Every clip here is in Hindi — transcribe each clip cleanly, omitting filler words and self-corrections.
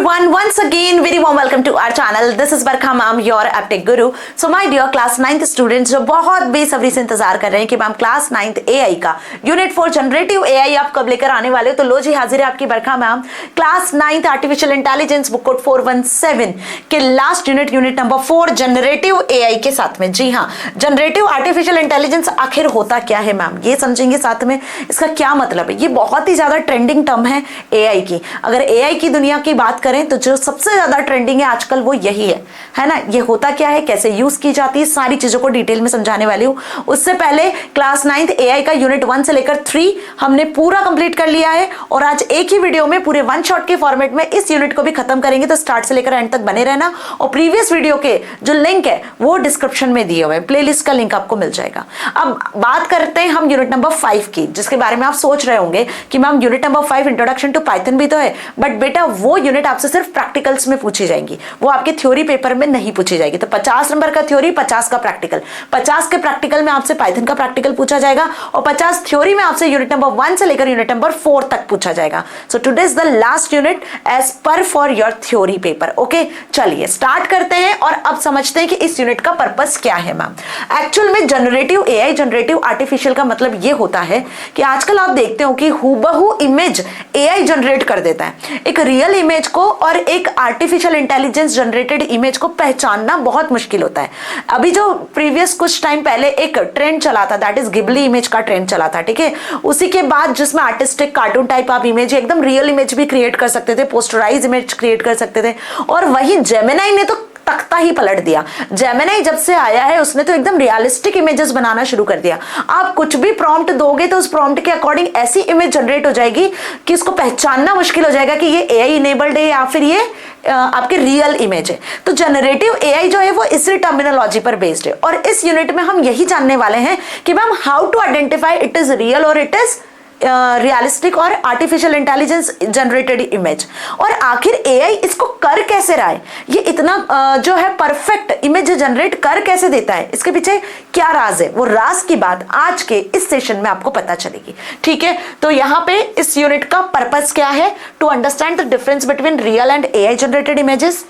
everyone, once again very warm welcome to our channel. This is Barkha ma'am, your Aptech Guru. So my dear class 9th students जो बहुत बेसब्री से इंतजार कर रहे हैं कि मैम क्लास 9th AI का यूनिट 4 जनरेटिव AI आप कब लेकर आने वाले हो, तो लो जी हाजिर है आपकी Barkha ma'am class 9th artificial intelligence book code 417 के last unit number 4 generative AI के साथ में। जी हाँ, जनरेटिव आर्टिफिशियल इंटेलिजेंस आखिर होता क्या है मैम, ये समझेंगे साथ में इसका क्या मतलब है। ये बहुत ही ज्यादा ट्रेंडिंग टर्म है AI की। अगर AI की दुनिया की बात करें तो जो सबसे ज्यादा ट्रेंडिंग है आजकल वो यही है ना। ये होता क्या है, कैसे यूज की जाती है, सारी चीजों को डिटेल में समझाने वाली हूँ। उससे पहले क्लास 9th AI का यूनिट 1 से लेकर 3 हमने पूरा कंप्लीट कर लिया है और आज एक ही वीडियो में पूरे वन शॉट के फॉर्मेट में इस यूनिट को भी खत्म करेंगे। तो स्टार्ट से लेकर एंड तक बने रहना और प्रीवियस वीडियो के जो लिंक है वो डिस्क्रिप्शन में दिए हुए हैं, प्लेलिस्ट का लिंक आपको मिल जाएगा। अब बात करते हैं हम यूनिट नंबर 5 की, जिसके बारे में आप सोच रहे होंगे कि ma'am unit number 5 introduction to Python भी तो है, बट बेटा वो यूनिट आपसे सिर्फ प्रैक्टिकल्स में पूछी जाएंगी, वो आपके थ्योरी पेपर में नहीं पूछी जाएगी। तो 50 नंबर का थ्योरी, 50 का प्रैक्टिकल। 50 के प्रैक्टिकल में आपसे पाइथन का प्रैक्टिकल पूछा जाएगा और 50 थ्योरी में आपसे यूनिट नंबर 1 से लेकर यूनिट नंबर 4 तक पूछा जाएगा। So today is the last unit as per for your theory paper. Okay, चलिए स्टार्ट करते हैं और अब समझते हैं कि इस यूनिट का पर्पस क्या है मैम। एक्चुअल में जनरेटिव AI, जनरेटिव आर्टिफिशियल का मतलब ये होता है कि आजकल आप देखते हो कि हूबहू इमेज AI जनरेट कर देता है। एक रियल इमेज को और एक आर्टिफिशियल इंटेलिजेंस जनरेटेड इमेज को पहचानना बहुत मुश्किल होता है। अभी जो प्रीवियस कुछ टाइम पहले एक ट्रेंड चला था, दैट इज गिबली इमेज का ट्रेंड चला था, ठीक है। उसी के बाद जिसमें आर्टिस्टिक कार्टून टाइप आप इमेज, एकदम रियल इमेज भी क्रिएट कर सकते थे, पोस्टराइज इमेज क्रिएट कर सकते थे। और वही जेमिनाई ने तो तख्ता ही पलट दिया। जेमिनाई जब से आया है उसने तो एकदम रियलिस्टिक इमेजेस बनाना शुरू कर दिया। आप कुछ भी प्रॉम्प्ट दोगे तो उस प्रॉम्प्ट के अकॉर्डिंग ऐसी इमेज जनरेट हो जाएगी कि इसको पहचानना मुश्किल हो जाएगा कि ये AI इनेबल्ड है या फिर ये आपके रियल इमेज है। तो जनरेटिव AI जो है वो इसी टर्मिनोलॉजी पर बेस्ड है और इस यूनिट में हम यही जानने वाले हैं कि ma'am how to identify it is real और इट इज रियलिस्टिक और आर्टिफिशियल इंटेलिजेंस जनरेटेड इमेज। और आखिर AI इसको कर कैसे रहा है, ये इतना जो है परफेक्ट इमेज जनरेट कर कैसे देता है, इसके पीछे क्या राज है, वो राज की बात आज के इस सेशन में आपको पता चलेगी, ठीक है। तो यहाँ पे इस यूनिट का पर्पस क्या है, to understand the difference between real and AI generated images,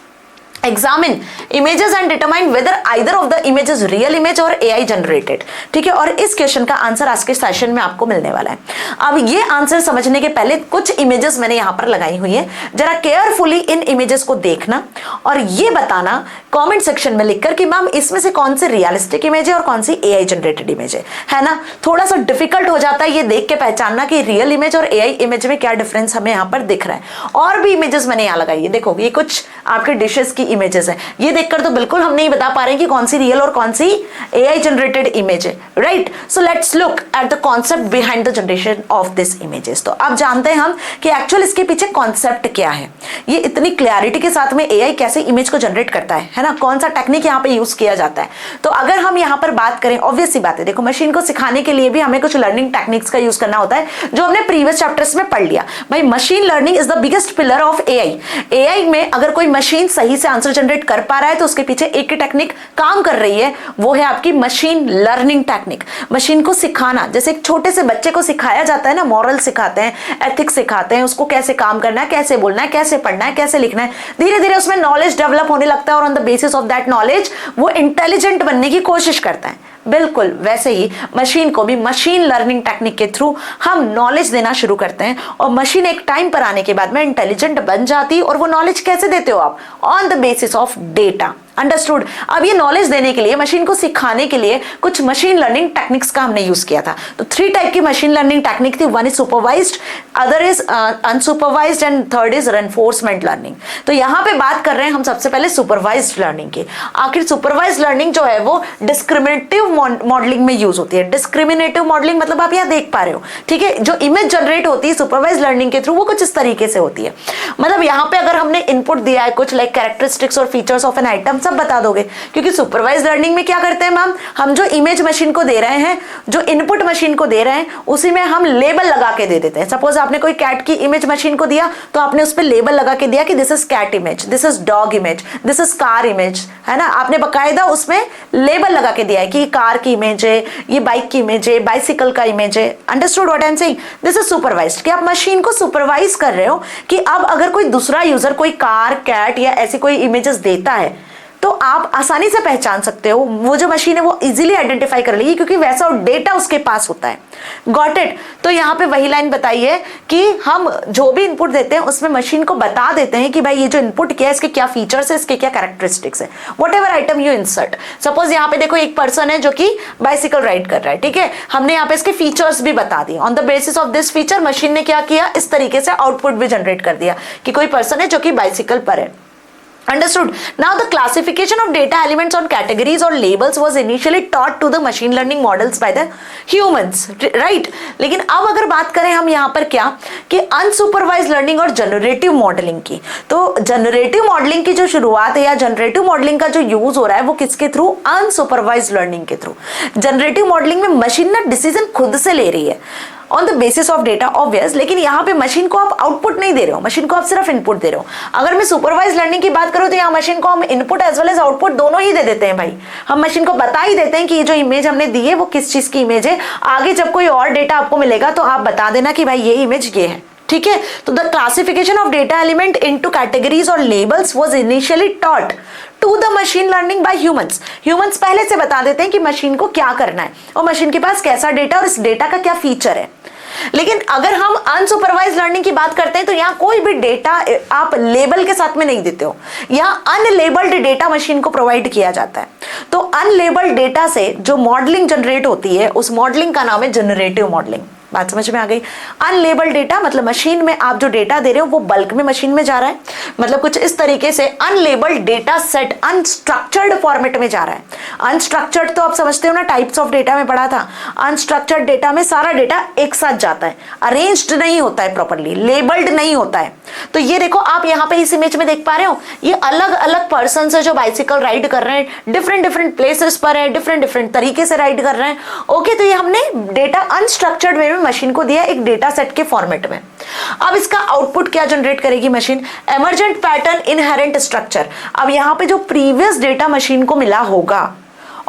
examine images and determine whether either of the image is real image और AI generated, ठीक है। और इस क्वेश्चन का आंसर आज के सेशन में आपको मिलने वाला है। अब ये आंसर समझने के पहले कुछ इमेजेस मैंने यहाँ पर लगाई हुई है, जरा केयरफुली इन इमेजेस को देखना और ये बताना कमेंट सेक्शन में लिखकर कि मैम इसमें से कौन सी रियलिस्टिक इमेज है और कौन सी AI जनरेटेड इमेज है ना। थोड़ा सा डिफिकल्ट हो जाता है ये देख के पहचानना कि रियल इमेज और AI इमेज में क्या डिफरेंस हमें यहाँ पर दिख रहा है। और भी इमेजेस मैंने यहाँ लगाई है, देखो ये कुछ आपके डिशेस की इमेजेस है, ये देखकर तो बिल्कुल हम नहीं बता पा रहे हैं कि कौन सी रियल और कौन सी AI जनरेटेड इमेज है, right. So let's look at the concept behind the generation of this images. तो अब जानते हैं हम कि एक्चुअल इसके पीछे कॉन्सेप्ट क्या है, ये इतनी क्लैरिटी के साथ में AI कैसे इमेज को जनरेट करता है ना, कौन सा टेक्निक यहाँ पे यूज किया जाता है। तो अगर हम यहाँ पर बात करें, ऑब्वियस सी बात है, देखो मशीन को सिखाने के लिए भी हमें कुछ लर्निंग टेक्निक्स का यूज करना होता है जो हमने प्रीवियस चैप्टर्स में पढ़ लिया। भाई machine learning is the biggest pillar of AI में अगर कोई मशीन सही से आंसर जनरेट कर पा रहा है तो उसके पीछे एक ही टेक्निक काम कर रही है, वो है आपकी मशीन लर्निंग टेक्निक। मशीन को सिखाना, जैसे एक छोटे से बच्चे को सिखाया जाता है ना, मॉरल सिखाते हैं, एथिक्स सिखाते हैं, उसको कैसे काम करना है, कैसे बोलना है, कैसे पढ़ना है, कैसे लिखना है, धीरे धीरे उसमें नॉलेज डेवलप होने लगता है और on the basis of that knowledge वो इंटेलिजेंट बनने की कोशिश करता है। बिल्कुल वैसे ही मशीन को भी मशीन लर्निंग टेक्निक के थ्रू हम नॉलेज देना शुरू करते हैं और मशीन एक टाइम पर आने के बाद में इंटेलिजेंट बन जाती है। और वो नॉलेज कैसे देते हो आप, on the basis of data, understood. अब ये नॉलेज देने के लिए, मशीन को सिखाने के लिए कुछ मशीन लर्निंग टेक्निक्स का हमने यूज किया था। तो 3 टाइप की मशीन लर्निंग टेक्निक थी, one is supervised, other is unsupervised and third is reinforcement learning. तो यहाँ पे बात कर रहे हैं हम सबसे पहले सुपरवाइज्ड लर्निंग की। आखिर सुपरवाइज्ड लर्निंग जो है वो डिस्क्रिमिनेटिव मॉडलिंग में यूज होती है। डिस्क्रिमिनेटिव मॉडलिंग मतलब आप यहाँ देख पा रहे हो, ठीक है, जो इमेज जनरेट होती है सुपरवाइज्ड लर्निंग के थ्रू वो कुछ इस तरीके से होती है। मतलब यहाँ पे अगर हमने इनपुट दिया है कुछ लाइक कैरेक्टरिस्टिक्स और फीचर्स ऑफ एन आइटम, सब बता दोगे, क्योंकि सुपरवाइज लर्निंग में क्या करते हैं मैम, हम जो इमेज मशीन को दे रहे हैं, जो इनपुट मशीन को दे रहे हैं, उसी में हम लेबल लगा के दे देते हैं। सपोज आपने कोई कैट की इमेज मशीन को दिया तो आपने उस पर लेबल लगा के दिया कि this is cat image, this is dog image, this is car image, है ना। आपने बकायदा उसमें लेबल लगा के दिया है कि ये कार की इमेज है, ये बाइक की इमेज है, बाइसिकल का इमेज है। Understood what I am saying? This is supervised, कि आप मशीन को सुपरवाइज कर रहे हो कि अब अगर कोई दूसरा यूजर कोई कार, कैट या ऐसी कोई इमेजेस देता है तो आप आसानी से पहचान सकते हो, वो जो मशीन है वो इजीली आइडेंटिफाई कर लेगी, क्योंकि वैसा डेटा उसके पास होता है। Got it? तो यहाँ पे वही लाइन बताई है कि हम जो भी इनपुट देते हैं उसमें मशीन को बता देते हैं कि भाई ये जो इनपुट किया है इसके क्या फीचर्स है, इसके क्या कैरेक्टरिस्टिक्स है, what ever item you insert. Suppose यहाँ पे देखो एक पर्सन है जो कि बाइसिकल राइड कर रहा है, ठीक है, हमने यहाँ पे इसके फीचर्स भी बता दिए। On the basis of this feature machine ने क्या किया, इस तरीके से आउटपुट भी जनरेट कर दिया कि कोई पर्सन है जो कि बाइसिकल पर है। Understood? Now the classification of data elements on categories or labels was initially taught to the machine learning models by the humans, right? लेकिन अब अगर बात करें हम यहाँ पर क्या कि अनसुपरवाइज लर्निंग और जनरेटिव मॉडलिंग की, तो जनरेटिव मॉडलिंग की जो शुरुआत है या जनरेटिव मॉडलिंग का जो यूज हो रहा है वो किसके थ्रू, अनसुपरवाइज लर्निंग के थ्रू। जनरेटिव मॉडलिंग में मशीन ना डिसीजन खुद से ले रही है on the basis of data obvious, लेकिन यहाँ पे मशीन को आप आउटपुट नहीं दे रहे हो, मशीन को आप सिर्फ इनपुट दे रहे हो। अगर मैं सुपरवाइज लर्निंग की बात करूँ तो यहाँ मशीन को हम input as well as output दोनों ही दे देते हैं भाई। हम मशीन को बता ही देते हैं कि ये जो इमेज हमने दी है वो किस चीज की इमेज है। आगे जब कोई और डेटा आपको मिलेगा तो आप बता देना कि भाई ये इमेज ये है, ठीक है। तो the classification of data element into categories और labels was initially taught to the machine learning by humans. Humans पहले से बता देते हैं कि मशीन को क्या करना है और मशीन के पास कैसा डेटा और इस डेटा का क्या फीचर है। लेकिन अगर हम अनसुपरवाइज लर्निंग की बात करते हैं तो यहाँ कोई भी डेटा आप लेबल के साथ में नहीं देते हो, यहाँ अनलेबल्ड डेटा मशीन को प्रोवाइड किया जाता है। तो अनलेबल्ड डेटा से जो मॉडलिंग जनरेट होती है उस मॉडलिंग का नाम है जनरेटिव मॉडलिंग। बात समझ में आ गई? अनलेबल्ड डेटा मतलब मशीन में आप जो डेटा दे रहे हो वो बल्क में मशीन में जा रहा है, मतलब कुछ इस तरीके से unlabelled data set unstructured format में जा रहा है। अनस्ट्रक्चर्ड तो आप समझते हो ना, टाइप्स ऑफ डेटा में पढ़ा था। अनस्ट्रक्चर्ड डेटा में सारा डेटा एक साथ जाता है, अरेंज्ड नहीं होता है प्रॉपर्ली, लेबल्ड नहीं होता है। तो ये देखो आप यहाँ पे इस इमेज में देख पा रहे हो, ये अलग अलग पर्सन है जो बाइसिकल राइड कर रहे हैं, डिफरेंट डिफरेंट प्लेसेस पर है, डिफरेंट डिफरेंट तरीके से राइड कर रहे हैं। ओके, तो ये हमने डेटा अनस्ट्रक्चर्ड वे में मशीन को दिया एक डेटा सेट के फॉर्मेट में। अब इसका आउटपुट क्या जनरेट करेगी machine? Emergent pattern inherent structure. अब यहाँ पे जो प्रीवियस डेटा मशीन को मिला होगा,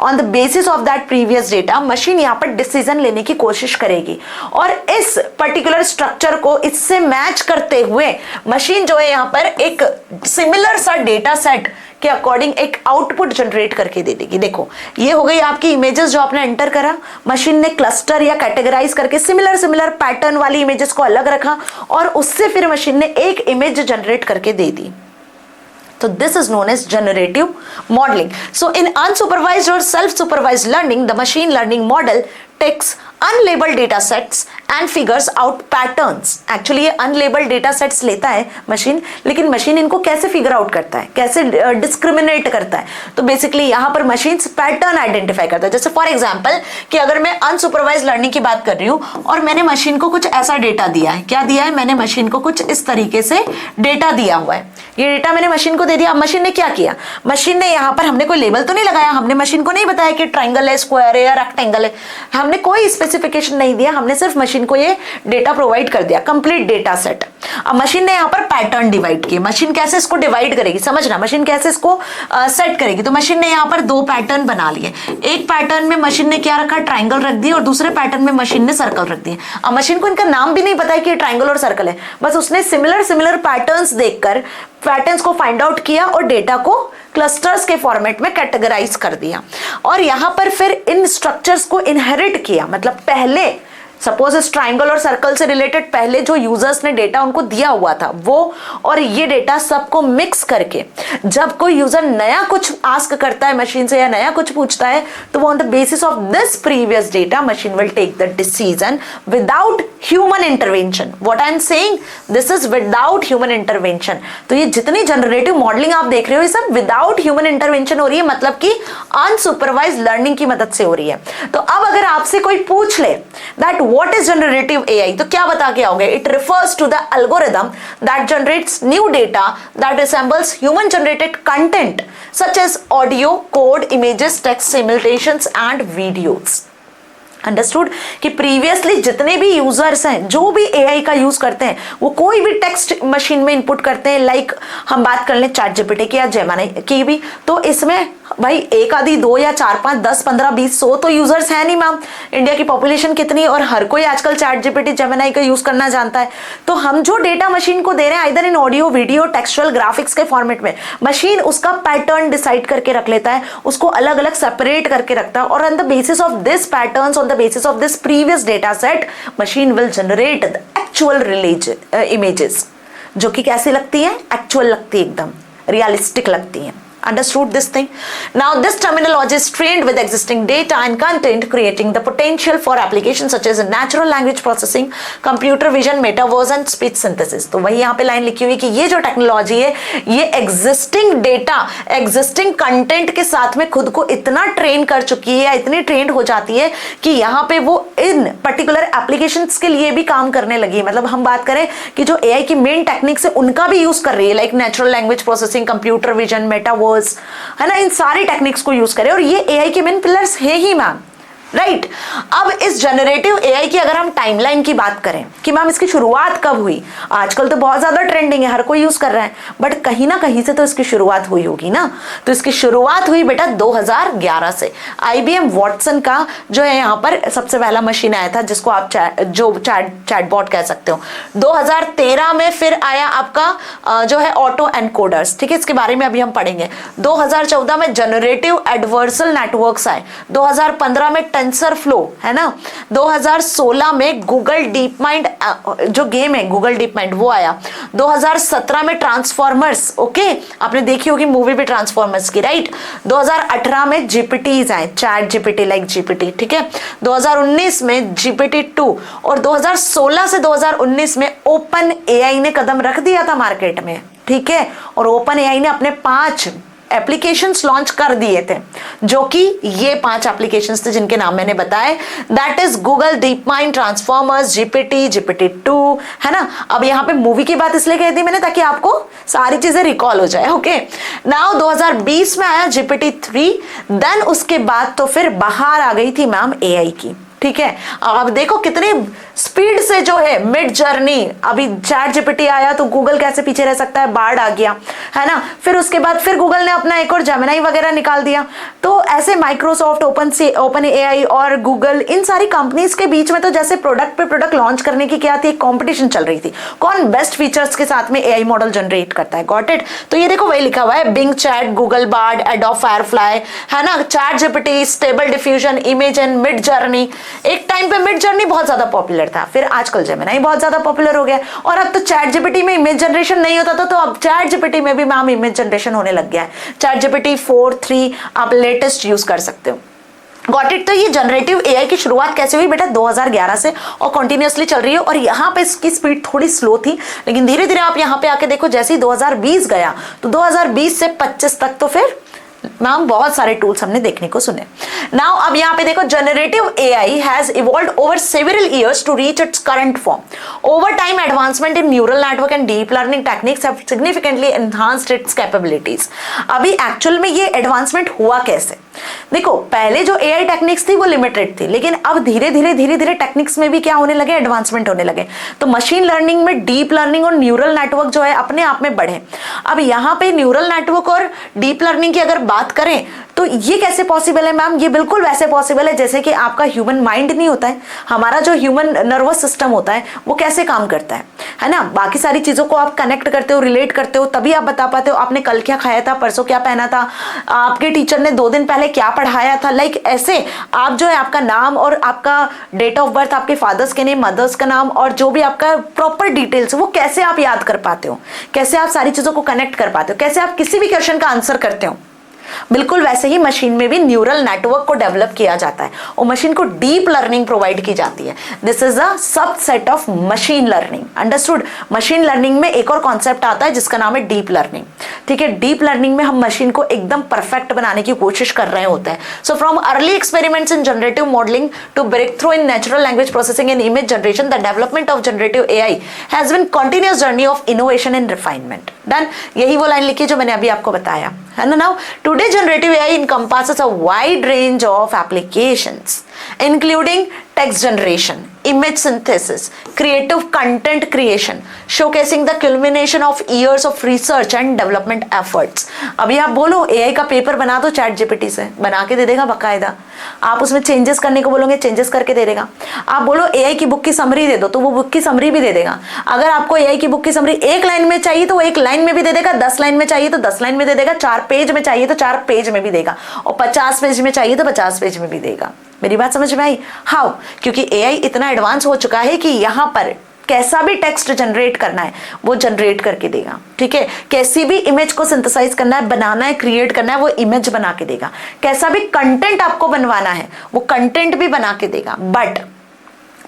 on the basis of that previous data machine यहाँ पर डिसीजन लेने की कोशिश करेगी और इस पर्टिकुलर स्ट्रक्चर को इससे मैच करते हुए मशीन जो है यहाँ पर एक सिमिलर सा डेटा सेट के अकॉर्डिंग एक आउटपुट जनरेट करके दे देगी। देखो ये हो गई आपकी इमेजेस जो आपने एंटर करा, मशीन ने क्लस्टर या कैटेगराइज करके सिमिलर सिमिलर पैटर्न वाली इमेजेस को अलग रखा और उससे फिर मशीन ने एक इमेज जनरेट करके दे दी। So this is known as generative modeling. So in unsupervised or self-supervised learning, the machine learning model takes unlabeled data sets and figures out patterns. Actually ये unlabeled data sets लेता है मशीन, लेकिन मशीन इनको कैसे फिगर आउट करता है, कैसे डिस्क्रिमिनेट करता है? तो बेसिकली यहाँ पर मशीन पैटर्न आइडेंटिफाई करता है। जैसे फॉर एग्जाम्पल कि अगर मैं अनसुपरवाइज लर्निंग की बात कर रही हूँ और मैंने मशीन को कुछ ऐसा डेटा दिया है, क्या दिया है? मैंने मशीन को कुछ इस तरीके से डेटा दिया हुआ है। ये डेटा मैंने मशीन को दे दिया। अब मशीन ने क्या किया? मशीन ने यहाँ पर हमने कोई लेबल तो नहीं लगाया, हमने मशीन को नहीं बताया कि ट्राइंगल है, स्क्वायर है या रेक्टेंगल है, हमने कोई स्पेसिफिकेशन नहीं दिया, हमने सिर्फ मशीन को ये डेटा प्रोवाइड कर दिया, कंप्लीट डेटा सेट। अब मशीन ने यहाँ पर पैटर्न डिवाइड किए। मशीन कैसे इसको डिवाइड करेगी, समझना, मशीन कैसे इसको सेट करेगी। तो मशीन ने यहाँ पर दो पैटर्न बना लिए। एक पैटर्न में मशीन ने क्या रखा? ट्राइंगल रख दिए और दूसरे पैटर्न में मशीन ने सर्कल रख दिए। अब मशीन को इनका नाम भी नहीं पता है कि ट्राइंगल और सर्कल है, बस उसने सिमिलर सिमिलर पैटर्न्स देखकर पैटर्न्स को फाइंड आउट किया और डेटा को क्लस्टर्स के फॉर्मेट में कैटेगराइज कर दिया और यहां पर फिर इन स्ट्रक्चर्स को इनहेरिट किया। मतलब पहले सपोज इस ट्राइंगल और सर्कल से रिलेटेड पहले जो यूजर्स ने डेटा उनको दिया हुआ था वो और ये डेटा सबको मिक्स करके जब कोई यूजर नया कुछ आस्क करता है मशीन से या नया कुछ पूछता है तो वो on the basis of this previous data machine will take the decision without human intervention. What I am saying, this is without human intervention. तो ये जितनी जनरेटिव मॉडलिंग आप देख रहे हो ये सब विदाउट ह्यूमन इंटरवेंशन हो रही है, मतलब कि अनसुपरवाइज्ड लर्निंग की मदद से हो रही है। तो अब अगर आपसे कोई पूछ ले that what is generative AI, तो क्या बता के आओगे? It refers to the algorithm that generates new data that resembles human generated content such as audio, code, images, text, simulations and videos. Understood कि प्रीवियसली जितने भी यूजर्स हैं जो भी एआई का यूज करते हैं वो कोई भी टेक्स्ट मशीन में इनपुट करते हैं, लाइक हम बात कर लें चैट जीपीटी की या जेमिनी की भी, तो इसमें भाई एक आधी दो या 4 5 10 15 20 100 तो यूजर्स है नहीं मैम। इंडिया की पॉपुलेशन कितनी, और हर कोई आजकल चैट जीपीटी जेमिनी का यूज करना जानता है। तो हम जो डेटा मशीन को दे रहे हैं either in audio, video, textual, graphics के फॉर्मेट में, मशीन उसका पैटर्न डिसाइड करके रख लेता है, उसको अलग अलग सेपरेट करके रखता है, और on the basis of this patterns, on the basis of this previous data set, machine will generate the actual images, जो कि कैसी लगती है, एक्चुअल लगती है, एकदम रियलिस्टिक लगती है। Understood this thing? Now this terminology is trained with existing data and content, creating the potential for applications such as natural language processing, computer vision, metaverse and speech synthesis. तो वही यहाँ पे लाइन लिखी हुई कि ये जो टेक्नोलॉजी है ये existing data, existing content के साथ में खुद को इतना ट्रेन कर चुकी है या इतनी ट्रेंड हो जाती है कि यहाँ पे वो इन पर्टिकुलर एप्लीकेशंस के लिए भी काम करने लगी है। मतलब हम बात करें कि जो एआई की मेन टेक्निक्स है उनका भी यूज कर रही है, like natural language processing, computer vision, metaverse, है ना, इन सारी टेक्निक्स को यूज करें, और ये एआई के मेन पिलर्स है ही मैम, राइट। अब इस जनरेटिव एआई की अगर हम टाइमलाइन की बात करें कि मैम इसकी शुरुआत कब हुई, आजकल तो बहुत ज्यादा ट्रेंडिंग है, हर कोई यूज कर रहा है, बट कहीं ना कहीं से तो इसकी शुरुआत हुई होगी ना। तो इसकी शुरुआत हुई बेटा 2011 से। आईबीएम वॉटसन का जो है यहाँ पर सबसे पहला मशीन आया था, जिसको आप चैटबॉट कह सकते हो। 2013 में फिर आया आपका जो है ऑटो एनकोडर्स, ठीक है, इसके बारे में अभी हम पढ़ेंगे। 2014 में जनरेटिव एडवर्सल नेटवर्क्स आए। 2015 में टेंसरफ्लो, है ना। 2016 में गूगल डीप माइंड, जो गेम है गूगल डीप माइंड, वो आया। 2017 में ट्रांसफॉर्मर्स, ओके, आपने देखी होगी मूवी भी ट्रांसफॉर्मर्स की, राइट। 2018 में जीपीटीज आए, चैट जीपीटी लाइक जीपीटी, ठीक है। 2019 में जीपीटी 2, और 2016 से 2019 में ओपन एआई ने कदम रख दिया था मार्केट में, ठीक है। और ओपन एआई ने अपने 5 एप्लीकेशंस लॉन्च कर दिए थे, जो कि ये 5 एप्लीकेशंस थे जिनके नाम मैंने बताए, that is Google deep mind, transformers, GPT, GPT 2, है ना। अब यहाँ पे मूवी की बात इसलिए कह दी मैंने ताकि आपको सारी चीजें रिकॉल हो जाए, ओके। नाउ 2020 में आया जीपीटी 3, देन उसके बाद तो फिर बाहर आ गई थी मैम एआई की, ठीक है। अब देखो कितनी स्पीड से जो है मिड जर्नी, अभी चैट जीपीटी आया तो गूगल कैसे पीछे रह सकता है, बार्ड आ गया, है ना। फिर उसके बाद फिर गूगल ने अपना एक और जेमिनी वगैरह निकाल दिया। तो ऐसे माइक्रोसॉफ्ट, ओपन एआई और गूगल, इन सारी कंपनीज के बीच में तो जैसे प्रोडक्ट पे प्रोडक्ट लॉन्च करने की क्या थी, कंपटीशन चल रही थी, कौन बेस्ट फीचर्स के साथ में एआई मॉडल जनरेट करता है, गॉट इट। तो ये देखो वही लिखा हुआ है, Bing Chat, Google Bard, Adobe Firefly, है ना, ChatGPT, Stable Diffusion, Imagen, Midjourney. एक टाइम पे मिड जर्नी बहुत ज्यादा पॉपुलर था, फिर आजकल जेमिनी बहुत ज्यादा पॉपुलर हो गया, और अब तो चैट जीपीटी में इमेज जनरेशन नहीं होता था, तो अब चैट जीपीटी में भी मैम इमेज जनरेशन होने लग गया है। चैट जीपीटी 4, 3 आप लेटेस्ट यूज कर सकते हो, गॉट इट। तो ये जनरेटिव एआई की शुरुआत कैसे हुई बेटा, 2011 से, और कंटिन्यूअसली चल रही है। और यहाँ पे इसकी स्पीड थोड़ी स्लो थी, लेकिन धीरे धीरे आप यहाँ पे आके देखो, जैसे ही 2020 गया तो 2020 से 25 तक तो फिर मैम बहुत सारे टूल्स हमने देखने को सुने। नाउ अब यहाँ पे देखो, generative AI has evolved over several years to reach its current form. Over time advancement in neural network and deep learning techniques have significantly enhanced its capabilities. अभी एक्चुअल में ये एडवांसमेंट हुआ कैसे, देखो पहले जो एआई टेक्निक्स थी वो लिमिटेड थी, लेकिन अब धीरे धीरे टेक्निक्स में भी क्या होने लगे, एडवांसमेंट होने लगे। तो मशीन लर्निंग में डीप लर्निंग और न्यूरल नेटवर्क जो है अपने आप में बढ़े। अब यहाँ पे न्यूरल नेटवर्क और डीप लर्निंग की अगर बात करें तो ये कैसे पॉसिबल है मैम, ये बिल्कुल वैसे पॉसिबल है जैसे कि आपका ह्यूमन माइंड नहीं होता है, हमारा जो ह्यूमन नर्वस सिस्टम होता है वो कैसे काम करता है ना। बाकी सारी चीजों को आप कनेक्ट करते हो, रिलेट करते हो, तभी आप बता पाते हो आपने कल क्या खाया था, परसों क्या पहना था, आपके टीचर ने 2 दिन पहले क्या पढ़ाया था। लाइक ऐसे आप जो है आपका नाम और आपका डेट ऑफ बर्थ, आपके फादर्स के नेम, मदर्स का नाम, और जो भी आपका प्रॉपर डिटेल्स वो कैसे आप याद कर पाते हो, कैसे आप सारी चीजों को कनेक्ट कर पाते हो, कैसे आप किसी भी क्वेश्चन का आंसर करते हो। बिल्कुल वैसे ही मशीन में भी न्यूरल नेटवर्क को डेवलप किया जाता है और मशीन को डीप लर्निंग प्रोवाइड की जाती है। This is a subset of machine learning, understood. Machine learning में एक और कॉन्सेप्ट आता है जिसका नाम है डीप लर्निंग, ठीक है। डीप लर्निंग में हम मशीन को एकदम परफेक्ट बनाने की कोशिश कर रहे होते हैं। So from early experiments in generative modelling to breakthrough in natural language processing and image generation, the development of generative AI has been continuous journey of innovation and refinement. Done, यही वो लाइन लिखी जो मैंने अभी आपको बताया, है ना. Now today generative AI encompasses a wide range of applications including text generation, image synthesis, creative content creation, showcasing the culmination of years of research and development efforts. अभी आप बोलो AI का पेपर बना दो चैट जीपीटी से, बना के दे देगा बकायदा. आप उसमें चेंजेस करने को बोलोगे, चेंजेस करके दे देगा. आप बोलो AI की बुक की समरी दे दो, तो वो बुक की समरी भी दे देगा. अगर आपको AI की बुक की समरी एक लाइन में चाहिए तो वो एक लाइन में भी दे देगा, 10 लाइन में चाहिए तो 10 लाइन में दे देगा, 4 पेज में चाहिए तो 4 पेज में भी देगा, और 50 पेज में चाहिए तो 50 पेज में भी देगा. मेरी बात समझ में आई? हाउ? क्योंकि एआई इतना एडवांस हो चुका है कि यहां पर कैसा भी टेक्स्ट जनरेट करना है वो जनरेट करके देगा. ठीक है, कैसी भी इमेज को सिंथेसाइज करना है, बनाना है, क्रिएट करना है, वो इमेज बना के देगा. कैसा भी कंटेंट आपको बनवाना है वो कंटेंट भी बना के देगा. But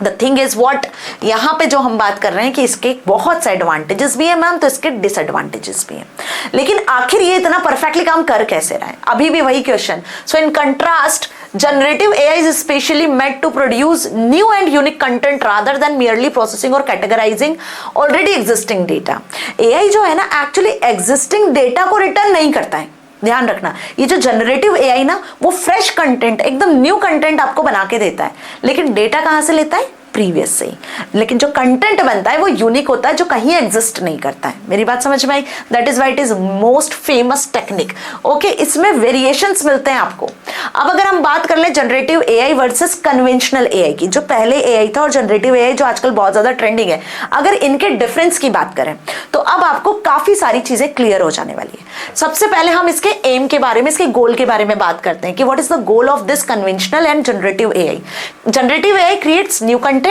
the thing is what, यहाँ पे जो हम बात कर रहे हैं कि इसके बहुत से एडवांटेजेस भी है मैम, तो इसके डिसएडवांटेजेस भी हैं. लेकिन आखिर ये इतना परफेक्टली काम कर कैसे रहा है, अभी भी वही question. So in contrast, generative AI is specially made to produce new and unique content rather than merely processing or categorizing already existing data. AI जो है ना एक्चुअली एग्जिस्टिंग डेटा को रिटर्न नहीं करता है. ध्यान रखना, ये जो जनरेटिव एआई ना वो फ्रेश कंटेंट, एकदम न्यू कंटेंट आपको बना के देता है. लेकिन डेटा कहां से लेता है? प्रीवियस से ही. लेकिन जो कंटेंट बनता है वो यूनिक होता है, जो कहीं एग्जिस्ट नहीं करता है. मेरी बात समझ में आई? That is why it is most famous technique. Okay, इसमें वेरिएशंस मिलते हैं आपको. अब अगर हम बात कर ले generative AI versus conventional AI की, जो पहले एआई था और जनरेटिव एआई जो आजकल बहुत ज्यादा ट्रेंडिंग है, अगर इनके डिफरेंस की बात करें तो अब आपको काफी सारी चीजें क्लियर हो जाने वाली है. सबसे पहले हम इसके एम के बारे में, इसके गोल के बारे में बात करते हैं कि what is the goal of this conventional and generative AI. Generative AI creates new content.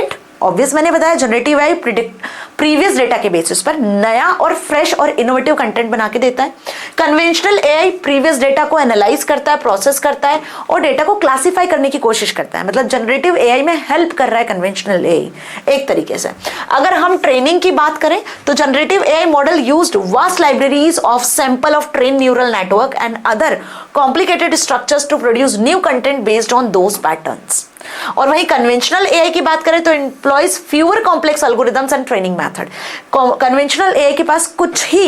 Obvious, मैंने बताया जनरेटिव एआई प्रीवियस डेटा के बेसिस पर नया और फ्रेश और इनोवेटिव कंटेंट बना के देता है. कन्वेंशनल एआई प्रीवियस डेटा को एनालाइज करता है, प्रोसेस करता है और डेटा को क्लासिफाई करने की कोशिश करता है. मतलब जनरेटिव एआई में हेल्प कर रहा है कन्वेंशनल एआई एक तरीके से. अगर हम ट्रेनिंग की बात करें तो generative AI model used vast libraries of sample of train neural network and other complicated structures to produce new content based on those patterns. और वहीं कन्वेंशनल एआई की बात करें तो employs fewer complex algorithms and training method. Conventional AI के पास कुछ ही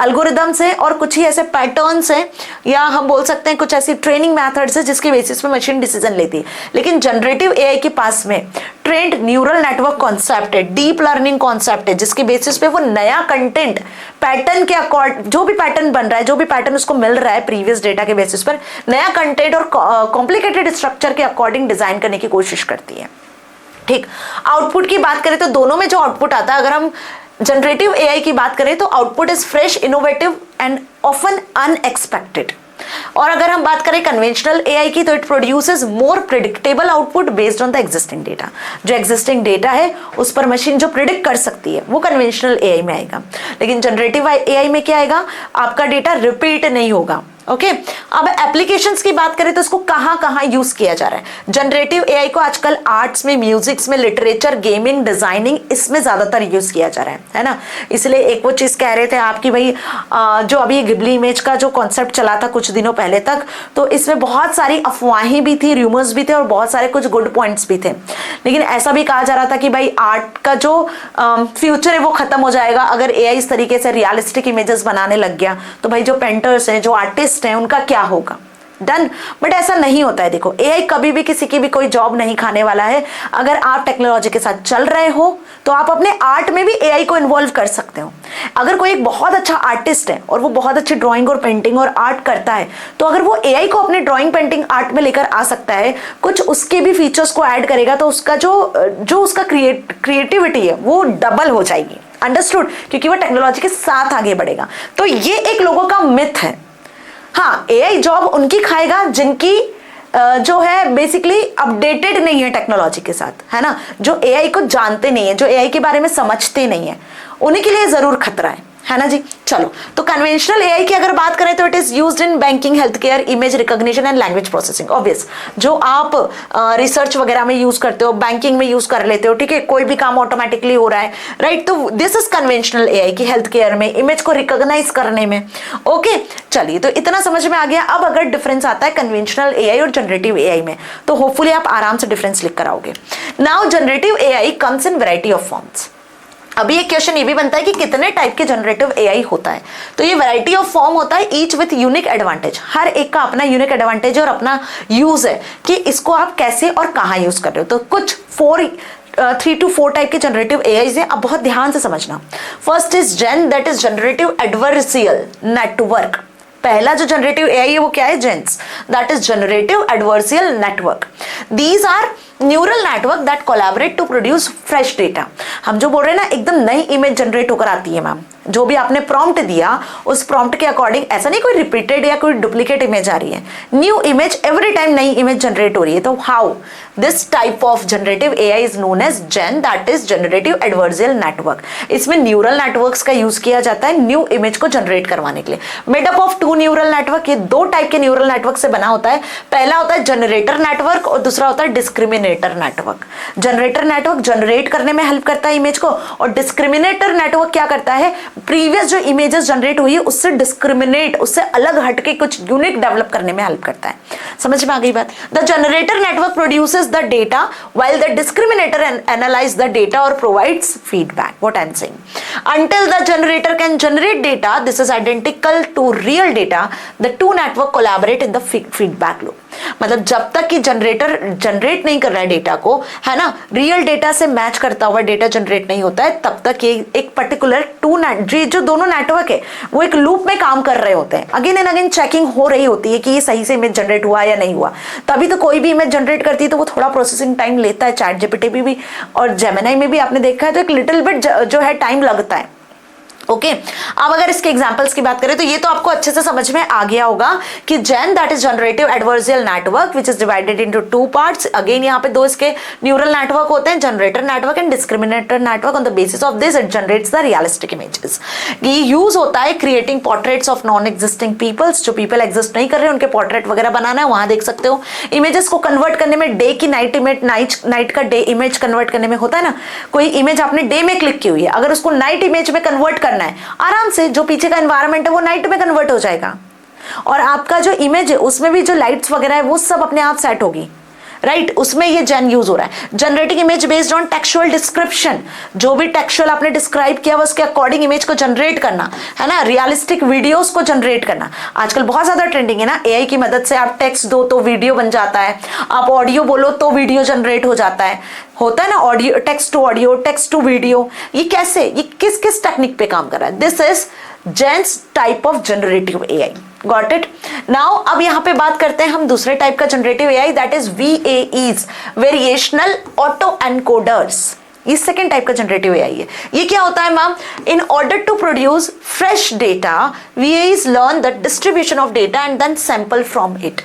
एल्गोरिथम्स हैं और कुछ ही ऐसे पैटर्न्स हैं, या हम बोल सकते हैं कुछ ऐसी ट्रेनिंग मेथड्स है जिसके बेसिस पे मशीन डिसीजन लेती है. लेकिन जनरेटिव एआई के पास में ट्रेंड न्यूरल नेटवर्क कॉन्सेप्ट है, डीप लर्निंग कॉन्सेप्ट है, जिसके बेसिस पे वो नया कंटेंट पैटर्न के अकॉर्ड, जो भी पैटर्न बन रहा है, जो भी पैटर्न उसको मिल रहा है प्रीवियस डेटा के बेसिस पर, नया कंटेंट और कॉम्प्लिकेटेड स्ट्रक्चर के अकॉर्डिंग डिजाइन करने की कोशिश करती है. ठीक, आउटपुट की बात करें तो दोनों में जो आउटपुट आता है, अगर हम जनरेटिव एआई की बात करें तो output is fresh, innovative and often unexpected. और अगर हम बात करें कन्वेंशनल एआई की तो it produces more predictable output based on the existing data. जो एग्जिस्टिंग डेटा है उस पर मशीन जो प्रिडिक्ट कर सकती है वो कन्वेंशनल एआई में आएगा. लेकिन जनरेटिव एआई में क्या आएगा? आपका डेटा रिपीट नहीं होगा. ओके, अब एप्लीकेशंस की बात करें तो इसको कहां कहां यूज किया जा रहा है. जनरेटिव एआई को आजकल आर्ट्स में, म्यूजिक्स में, लिटरेचर, गेमिंग, डिजाइनिंग, इसमें ज्यादातर यूज किया जा रहा है ना. इसलिए एक वो चीज कह रहे थे आपकी भाई, जो अभी गिबली इमेज का जो कॉन्सेप्ट चला था कुछ दिनों पहले तक, तो इसमें बहुत सारी अफवाहें भी थी, रूमर्स भी थे और बहुत सारे कुछ गुड पॉइंट्स भी थे. लेकिन ऐसा भी कहा जा रहा था कि भाई आर्ट का जो फ्यूचर है वो खत्म हो जाएगा अगर एआई इस तरीके से रियलिस्टिक इमेजेस बनाने लग गया. तो भाई जो पेंटर्स हैं, जो आर्टिस्ट हैं, उनका क्या होगा? डन. बट ऐसा नहीं होता है. देखो, एआई कभी भी किसी की भी कोई जॉब नहीं खाने वाला है. अगर आप टेक्नोलॉजी के साथ चल रहे हो तो आप अपने आर्ट में भी एआई को इन्वॉल्व कर सकते हो. अगर कोई एक बहुत अच्छा आर्टिस्ट है और वो बहुत अच्छी ड्राइंग और पेंटिंग और आर्ट करता है, तो अगर वो एआई को अपने ड्राइंग, पेंटिंग, आर्ट में लेकर आ सकता है, कुछ उसके भी फीचर्स को ऐड करेगा, तो उसका जो उसका क्रिएटिविटी है वो डबल हो जाएगी. अंडरस्टूड? क्योंकि वो टेक्नोलॉजी के साथ आगे बढ़ेगा. तो ये एक लोगों का मिथ है. हाँ, एआई जॉब उनकी खाएगा जिनकी जो है बेसिकली अपडेटेड नहीं है टेक्नोलॉजी के साथ, है ना, जो एआई को जानते नहीं है, जो एआई के बारे में समझते नहीं है, उन्हीं के लिए जरूर खतरा है ना जी. चलो, तो कन्वेंशनल एआई की अगर बात करें तो it is used in banking, health care, image recognition and language processing. Obvious, जो आप रिसर्च वगैरह में यूज करते हो, बैंकिंग में यूज कर लेते हो. ठीक है, कोई भी काम ऑटोमेटिकली हो रहा है, राइट. तो दिस इज कन्वेंशनल एआई की हेल्थ केयर में, इमेज को रिकॉग्नाइज करने में. ओके, चलिए, तो इतना समझ में आ गया. अब अगर डिफरेंस आता है कन्वेंशनल एआई और जनरेटिव एआई में, तो होपफुली आप आराम से डिफरेंस लिख कर आओगे. Now generative AI comes in variety of forms. अभी एक क्वेश्चन ये भी बनता है कि कितने टाइप के जनरेटिव एआई होता है, तो ये वैरायटी ऑफ फॉर्म होता है, ईच विथ यूनिक एडवांटेज। हर एक का अपना यूनिक एडवांटेज और अपना यूज है कि इसको आप कैसे और कहाँ यूज कर रहे हो। तो कुछ 3 to 4 टाइप के जनरेटिव एआई है, आप बहुत ध्यान से समझना। First is GAN, that is generative adversarial network. पहला जो जनरेटिव एआई है वो क्या है? GANs, that is generative adversarial network. These are neural network that collaborate to produce fresh data. हम जो बोल रहे हैं ना, एकदम नई इमेज जनरेट होकर आती है मैम। जो भी आपने प्रॉम्प्ट दिया उस प्रॉम्प्ट के अकॉर्डिंग, ऐसा नहीं कोई रिपीटेड या कोई डुप्लीकेट इमेज आ रही है, न्यू इमेज एवरी टाइम नई इमेज जनरेट हो रही है। तो how this type of generative AI is known as GAN, that is generative adversarial network. इसमें न्यूरल नेटवर्क्स का यूज किया जाता है न्यू इमेज को जनरेट करवाने के लिए। Made up of 2 neural network, ये 2 टाइप के न्यूरल नेटवर्क से बना होता है। पहला होता है जनरेटर नेटवर्क और दूसरा होता है discriminator network. Generator network generate करने में हेल्प करता है इमेज को, और डिस्क्रिमिनेटर नेटवर्क क्या करता है? प्रीवियस जो इमेजेस जनरेट हुई है उससे डिस्क्रिमिनेट, उससे अलग हटके कुछ यूनिक डेवलप करने में हेल्प करता है। समझ में आ गई बात? The generator network produces the data while the discriminator analyze the data or provides feedback. What I'm saying, until the generator can generate data, this is identical to real data, the two network collaborate in the feedback loop. मतलब जब तक कि जनरेटर जनरेट नहीं कर रहा है डेटा को, है ना, रियल डेटा से मैच करता हुआ डेटा जनरेट नहीं होता है, तब तक ये एक पर्टिकुलर जो दोनों नेटवर्क है वो एक लूप में काम कर रहे होते हैं। अगेन एंड अगेन चेकिंग हो रही होती है कि ये सही से इमेज जनरेट हुआ या नहीं हुआ। तभी तो कोई भी इमेज जनरेट करती है तो वो थोड़ा प्रोसेसिंग टाइम लेता है। चैट जीपीटी में भी और जेमिनी में भी आपने देखा है तो एक लिटिल बिट जो है टाइम लगता है। ओके अब अगर इसके एग्जांपल्स की बात करें तो ये तो आपको अच्छे से समझ में आ गया होगा कि GAN that is generative adversarial network which is divided into 2 parts. Again यहाँ पे 2 इसके न्यूरल नेटवर्क होते हैं, generator network and discriminator network. On the basis of this it generates the realistic images. ये यूज होता है creating portraits of non existing peoples, जो पीपल एग्जिस्ट नहीं कर रहे उनके पोर्ट्रेट वगैरह बनाना है, वहां देख सकते हो। इमेजेस को कन्वर्ट करने में डे की नाइट इमेज, नाइट का डे इमेज कन्वर्ट करने में होता है ना, कोई इमेज आपने डे में क्लिक की हुई है, अगर उसको नाइट इमेज में कन्वर्ट करना है, आराम से जो पीछे का एनवायरनमेंट है वो नाइट में कन्वर्ट हो जाएगा, और आपका जो इमेज है उसमें भी जो लाइट्स वगैरह है वो सब अपने आप सेट होगी, राइट उसमें ये जेन यूज हो रहा है। Generating image based on textual description, जो भी टेक्सचुअल आपने डिस्क्राइब किया उसके अकॉर्डिंग इमेज को जनरेट करना, है ना, रियलिस्टिक वीडियोस को जनरेट करना। आजकल बहुत ज्यादा ट्रेंडिंग है ना, एआई की मदद से आप टेक्स्ट दो तो वीडियो बन जाता है, आप ऑडियो बोलो तो वीडियो जनरेट हो जाता है, होता है ना, ऑडियो टेक्स्ट टू वीडियो। ये कैसे, ये किस किस टेक्निक पे काम कर रहा है? This is GANs type of generative AI. Got it? Now अब यहां पे बात करते हैं हम दूसरे टाइप का generative AI, that is VAEs, variational autoencoders. ये सेकेंड टाइप का जनरेटिव एआई है। ये क्या होता है ma'am? In order to produce fresh data, VAEs learn the distribution of data and then sample from it.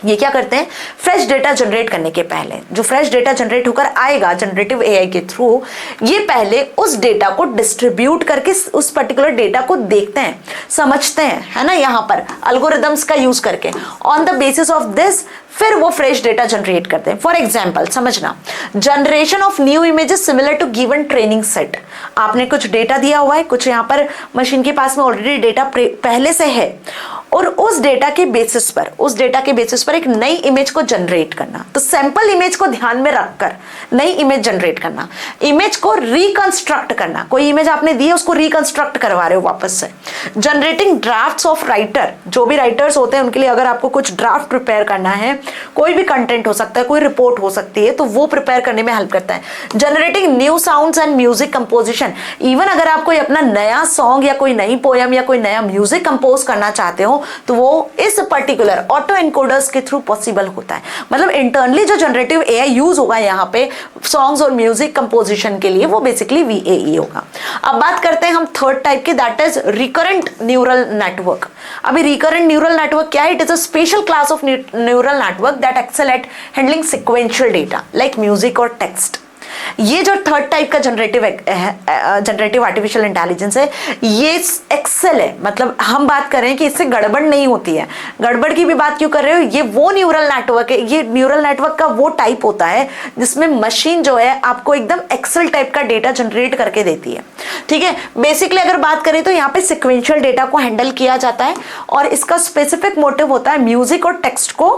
ये क्या करते हैं? फ्रेश डेटा जनरेट करने के पहले, जो फ्रेश डेटा जनरेट होकर आएगा जनरेटिव एआई के थ्रू, ये पहले उस डेटा को डिस्ट्रीब्यूट करके उस पर्टिकुलर डेटा को देखते हैं, समझते हैं, है ना, यहाँ पर अल्गोरिदम्स का यूज करके। On the basis of this फिर वो फ्रेश डेटा जनरेट करते हैं। फॉर एग्जाम्पल समझना, generation of new images similar to given training set. आपने कुछ डेटा दिया हुआ है, कुछ यहाँ पर मशीन के पास में ऑलरेडी डेटा पहले से है, और उस डेटा के बेसिस पर एक नई इमेज को जनरेट करना। तो सैंपल इमेज को ध्यान में रखकर नई इमेज जनरेट करना, इमेज को रिकंस्ट्रक्ट करना। कोई इमेज आपने दी है उसको रिकंस्ट्रक्ट करवा रहे हो वापस से। जनरेटिंग ड्राफ्ट्स ऑफ राइटर, जो भी राइटर्स होते हैं उनके लिए अगर आपको कुछ ड्राफ्ट प्रिपेयर करना है, कोई भी कंटेंट हो सकता है, कोई रिपोर्ट हो सकती है, तो वो प्रिपेयर करने में हेल्प करता है। Generating new sounds and music composition, even अगर आप कोई अपना नया सॉन्ग या कोई नई पोयम या कोई नया म्यूजिक कंपोज करना चाहते हो तो वो इस पर्टिकुलर ऑटो एनकोडर्स के थ्रू पॉसिबल होता है। मतलब इंटरनली जो जनरेटिव एआई यूज होगा यहाँ पे सॉन्ग्स और म्यूजिक कंपोजिशन के लिए, वो बेसिकली VAE होगा। अब बात करते हैं हम थर्ड टाइप के, that is recurrent neural network. अभी रिकरेंट न्यूरल नेटवर्क क्या है? It is a special class of neural network that excel at handling sequential data like music और टेक्स्ट। ये जो थर्ड टाइप का जनरेटिव आर्टिफिशियल इंटेलिजेंस है, ये एक्सेल है। मतलब हम बात कर रहे हैं कि इससे गड़बड़ नहीं होती है। गड़बड़ की भी बात क्यों कर रहे हो? ये वो न्यूरल नेटवर्क है, ये न्यूरल नेटवर्क का वो टाइप होता है जिसमें मशीन जो है आपको एकदम एक्सेल टाइप का डेटा जनरेट करके देती है। ठीक है। बेसिकली अगर बात करें तो यहाँ पे सिक्वेंशियल डेटा को हैंडल किया जाता है और इसका स्पेसिफिक मोटिव होता है म्यूजिक और टेक्स्ट को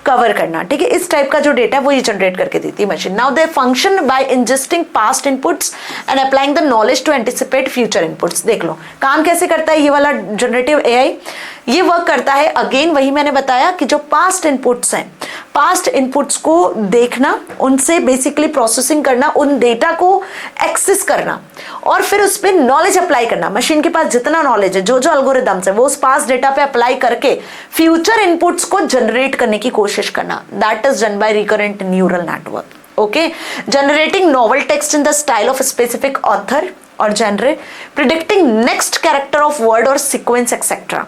कवर करना, ठीक है। इस टाइप का जो डेटा है वो ये जनरेट करके देती है machine. Now they function by ingesting past inputs and applying the knowledge to anticipate future inputs. देख लो काम कैसे करता है ये वाला जनरेटिव एआई। ये वर्क करता है अगेन वही मैंने बताया कि जो पास्ट इनपुट्स हैं, पास्ट इनपुट्स को देखना, उनसे बेसिकली प्रोसेसिंग करना, उन डेटा को एक्सेस करना और फिर उस पर नॉलेज अप्लाई करना। मशीन के पास जितना नॉलेज है, जो जो एल्गोरिथम्स है, वो उस पास्ट डेटा पे अप्लाई करके फ्यूचर इनपुट्स को जनरेट करने की कोशिश करना। That is done by recurrent neural network. Okay, generating novel text in the style of specific author और genre, predicting next character of word और सीक्वेंस एक्सेट्रा।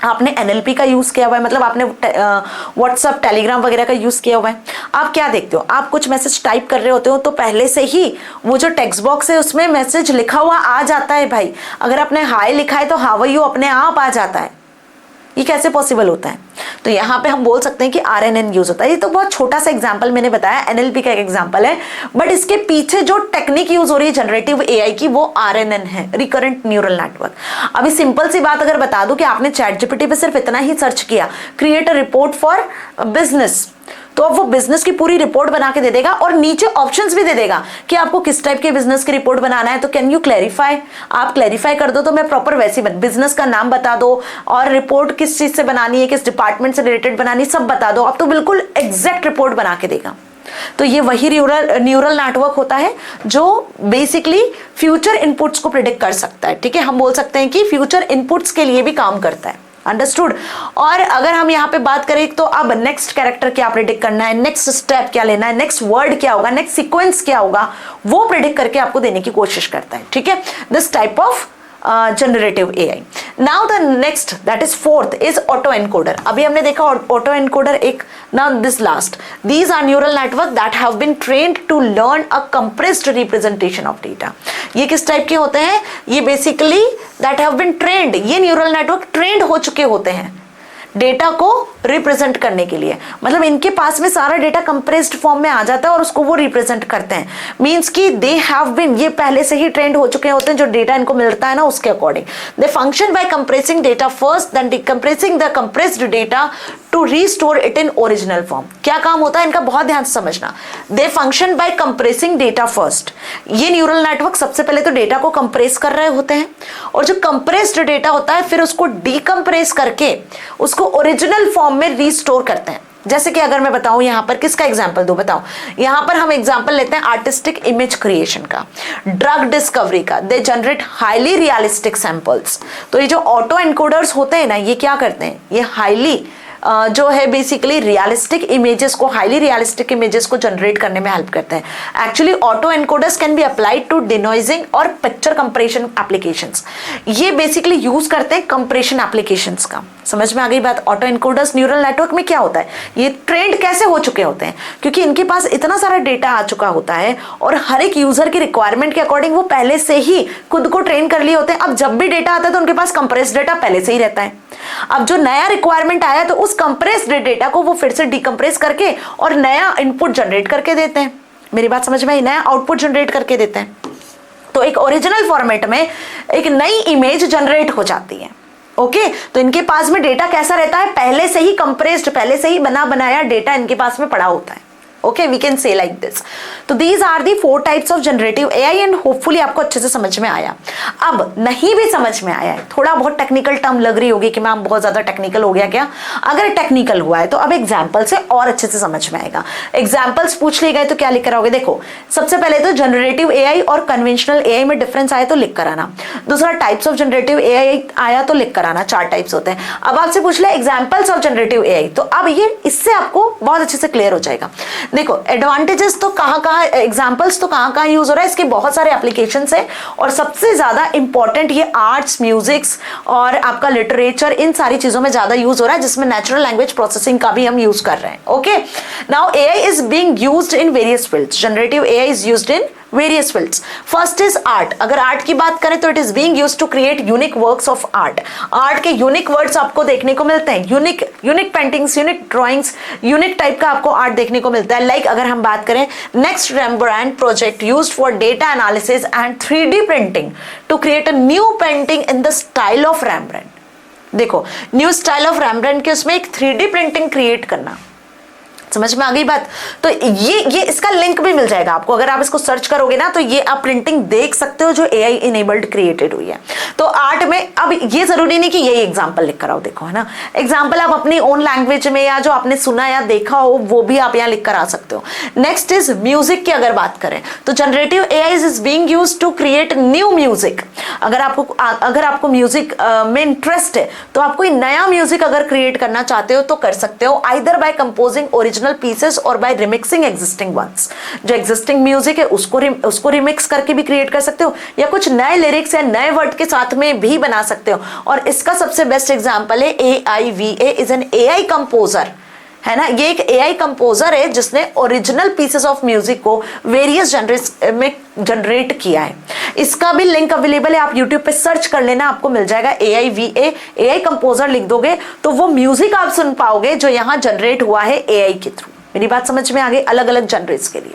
आपने एनएलपी का यूज किया हुआ है, मतलब आपने व्हाट्सएप टेलीग्राम वगैरह का यूज किया हुआ है। आप क्या देखते हो, आप कुछ मैसेज टाइप कर रहे होते हो तो पहले से ही वो जो टेक्स्ट बॉक्स है उसमें मैसेज लिखा हुआ आ जाता है भाई। अगर आपने हाय लिखा है तो हाउ आर यू अपने आप आ जाता है। ये कैसे पॉसिबल होता है? तो यहाँ पे हम बोल सकते हैं कि आरएनएन यूज होता है। ये तो बहुत छोटा सा एग्जांपल मैंने बताया, एनएलपी का एक एग्जांपल है, बट इसके पीछे जो टेक्निक यूज हो रही है जनरेटिव एआई की वो आरएनएन है, रिकरेंट न्यूरल नेटवर्क। अभी सिंपल सी बात अगर बता दूं कि आपने चैट जीपीटी पे सिर्फ इतना ही सर्च किया, create a report for business, तो अब वो बिजनेस की पूरी रिपोर्ट बना के दे देगा और नीचे ऑप्शंस भी दे देगा कि आपको किस टाइप के बिजनेस की रिपोर्ट बनाना है। तो कैन यू क्लैरिफाई, आप क्लैरिफाई कर दो तो मैं प्रॉपर वैसी बिजनेस का नाम बता दो और रिपोर्ट किस चीज से बनानी है, किस डिपार्टमेंट से रिलेटेड बनानी, सब बता दो। अब तो बिल्कुल एग्जैक्ट रिपोर्ट बना के देगा। तो ये वही न्यूरल नेटवर्क होता है जो बेसिकली फ्यूचर इनपुट्स को प्रिडिक्ट कर सकता है, ठीक है। हम बोल सकते हैं कि फ्यूचर इनपुट्स के लिए भी काम करता है। अंडरस्टूड। और अगर हम यहाँ पे बात करें तो अब नेक्स्ट कैरेक्टर क्या प्रिडिक्ट करना है, नेक्स्ट स्टेप क्या लेना है, नेक्स्ट वर्ड क्या होगा, नेक्स्ट सीक्वेंस क्या होगा, वो प्रिडिक्ट करके आपको देने की कोशिश करता है, ठीक है। This type of generative AI. Now the next, that is fourth, is auto encoder. अभी हमने देखा auto encoder एक, now this last, these are neural network that have been trained to learn a compressed representation of data. ये किस टाइप के होते हैं? ये basically that have been trained, ये neural network trained हो चुके होते हैं डेटा को रिप्रेजेंट करने के लिए। मतलब इनके पास में सारा डेटा कंप्रेस्ड फॉर्म में आ जाता है और उसको वो रिप्रेजेंट करते हैं। मींस कि दे हैव बीन, ये पहले से ही ट्रेंड हो चुके होते हैं, जो डेटा इनको मिलता है ना उसके according. They function by compressing data first, then decompressing the compressed data to restore it in original form. क्या काम होता है इनका, बहुत ध्यान से समझना। They function by compressing data first. ये न्यूरल नेटवर्क सबसे पहले तो डेटा को कंप्रेस कर रहे होते हैं और जो कंप्रेस्ड डेटा होता है फिर उसको डीकंप्रेस करके उसको ओरिजिनल फॉर्म में रीस्टोर करते हैं। जैसे कि अगर मैं बताऊं यहाँ पर किसका एग्जाम्पल दूं, बताओ। यहाँ पर हम एग्जाम्पल लेते हैं आर्टिस्टिक इमेज क्रिएशन का, ड्रग डिस्कवरी का। They generate highly realistic samples. तो ये जो ऑटो एनकोडर्स होते हैं ना, ये क्या करते हैं, ये हाईली जो है बेसिकली रियलिस्टिक इमेजेस को, हाईली रियलिस्टिक इमेजेस को जनरेट करने में हेल्प करते हैं। Actually auto encoders can be applied to denoising और पिक्चर कंप्रेशन एप्लीकेशंस। ये बेसिकली यूज करते हैं कंप्रेशन एप्लीकेशंस का। समझ में आ गई बात? ऑटो एनकोडर्स न्यूरल नेटवर्क में क्या होता है, ये ट्रेंड कैसे हो चुके होते हैं, क्योंकि इनके पास इतना सारा डेटा आ चुका होता है और हर एक यूजर की रिक्वायरमेंट के अकॉर्डिंग वो पहले से ही खुद को ट्रेन कर लिए होते हैं। अब जब भी डेटा आता है तो उनके पास कंप्रेस्ड डेटा पहले से ही रहता है। अब जो नया रिक्वायरमेंट आया तो उस कंप्रेस्ड डेटा को वो फिर से डीकंप्रेस करके और नया इनपुट जनरेट करके देते हैं। मेरी बात समझ में आई? नया आउटपुट जनरेट करके देते हैं। तो एक ओरिजिनल फॉर्मेट में एक नई इमेज जनरेट हो जाती है। ओके, तो इनके पास में डेटा कैसा रहता है, पहले से ही कंप्रेस्ड, पहले से ही बना बनाया डेटा इनके पास में पड़ा होता है। Okay, we can say like this. तो these are the 4 types of generative AI and hopefully आपको अच्छे से समझ में आया। अब नहीं भी समझ में आया है, थोड़ा बहुत टेक्निकल टर्म लग रही होगी कि मैम बहुत ज्यादा टेक्निकल हो गया क्या, अगर टेक्निकल हुआ है तो अब एग्जाम्पल से और अच्छे से समझ में आएगा। एग्जाम्पल्स पूछ लिए गए तो क्या लिख कर आओगे? देखो, सबसे पहले तो जनरेटिव एआई और कन्वेंशनल एआई में डिफरेंस आया तो लिख कर आना। दूसरा, टाइप्स ऑफ जनरेटिव एआई आया तो लिख कर आना, 4 टाइप्स होते हैं। अब आपसे पूछ ले एग्जाम्पल्स ऑफ जनरेटिव एआई, तो अब ये इससे आपको बहुत अच्छे से क्लियर हो जाएगा। देखो, एडवांटेजेस तो कहाँ एग्जांपल्स तो कहाँ यूज हो रहा है, इसके बहुत सारे एप्लीकेशंस है और सबसे ज्यादा इंपॉर्टेंट ये आर्ट्स, म्यूजिक्स और आपका लिटरेचर, इन सारी चीजों में ज्यादा यूज हो रहा है, जिसमें नेचुरल लैंग्वेज प्रोसेसिंग का भी हम यूज कर रहे हैं। Okay, now AI is being used in various fields. Generative AI is used in various fields. First is art. अगर आर्ट की बात करें तो it is being used to create unique works of art. Art के यूनिक वर्ड्स आपको देखने को मिलते हैं, unique paintings, unique drawings, unique type का आपको आर्ट देखने को मिलता है। लाइक अगर हम बात करें, next Rembrandt project used for data analysis and 3D printing to create a new painting in the style of Rembrandt. देखो, न्यू स्टाइल ऑफ रेम्ब्रांड के उसमें एक 3D प्रिंटिंग क्रिएट करना, समझ में आ गई बात। तो ये इसका लिंक भी मिल जाएगा आपको, अगर आप इसको सर्च करोगे ना तो ये आप प्रिंटिंग देख सकते हो जो एआई इनेबल्ड क्रिएटेड हुई है। तो आर्ट में अब ये जरूरी नहीं कि यही एग्जांपल लिख कर आओ, देखो है ना, एग्जांपल आप अपनी ओन लैंग्वेज में या जो आपने सुना या देखा हो वो भी आप यहाँ लिख कर आ सकते हो। नेक्स्ट इज म्यूजिक की अगर बात करें तो generative AI is being used to create new music. अगर आपको म्यूजिक में इंटरेस्ट है तो आप कोई नया म्यूजिक अगर क्रिएट करना चाहते हो तो कर सकते हो, either bye composing original pieces और बाय रिमिक्सिंग एग्जिस्टिंग वंस। जो एग्जिस्टिंग म्यूजिक है उसको रिमिक्स करके भी क्रिएट कर सकते हो, या कुछ नए लिरिक्स या नए वर्ड के साथ में भी बना सकते हो। और इसका सबसे बेस्ट एग्जांपल है AIVA is an AI composer, है ना। ये एक AI कंपोजर है जिसने ओरिजिनल पीसेस ऑफ म्यूजिक को वेरियस जनरेस में जनरेट किया है। इसका भी लिंक अवेलेबल है, आप YouTube पे सर्च कर लेना, आपको मिल जाएगा AIVA, AI कंपोजर लिख दोगे तो वो म्यूजिक आप सुन पाओगे जो यहाँ जनरेट हुआ है AI के थ्रू। मेरी बात समझ में आ गई, अलग अलग जनरेट्स के लिए,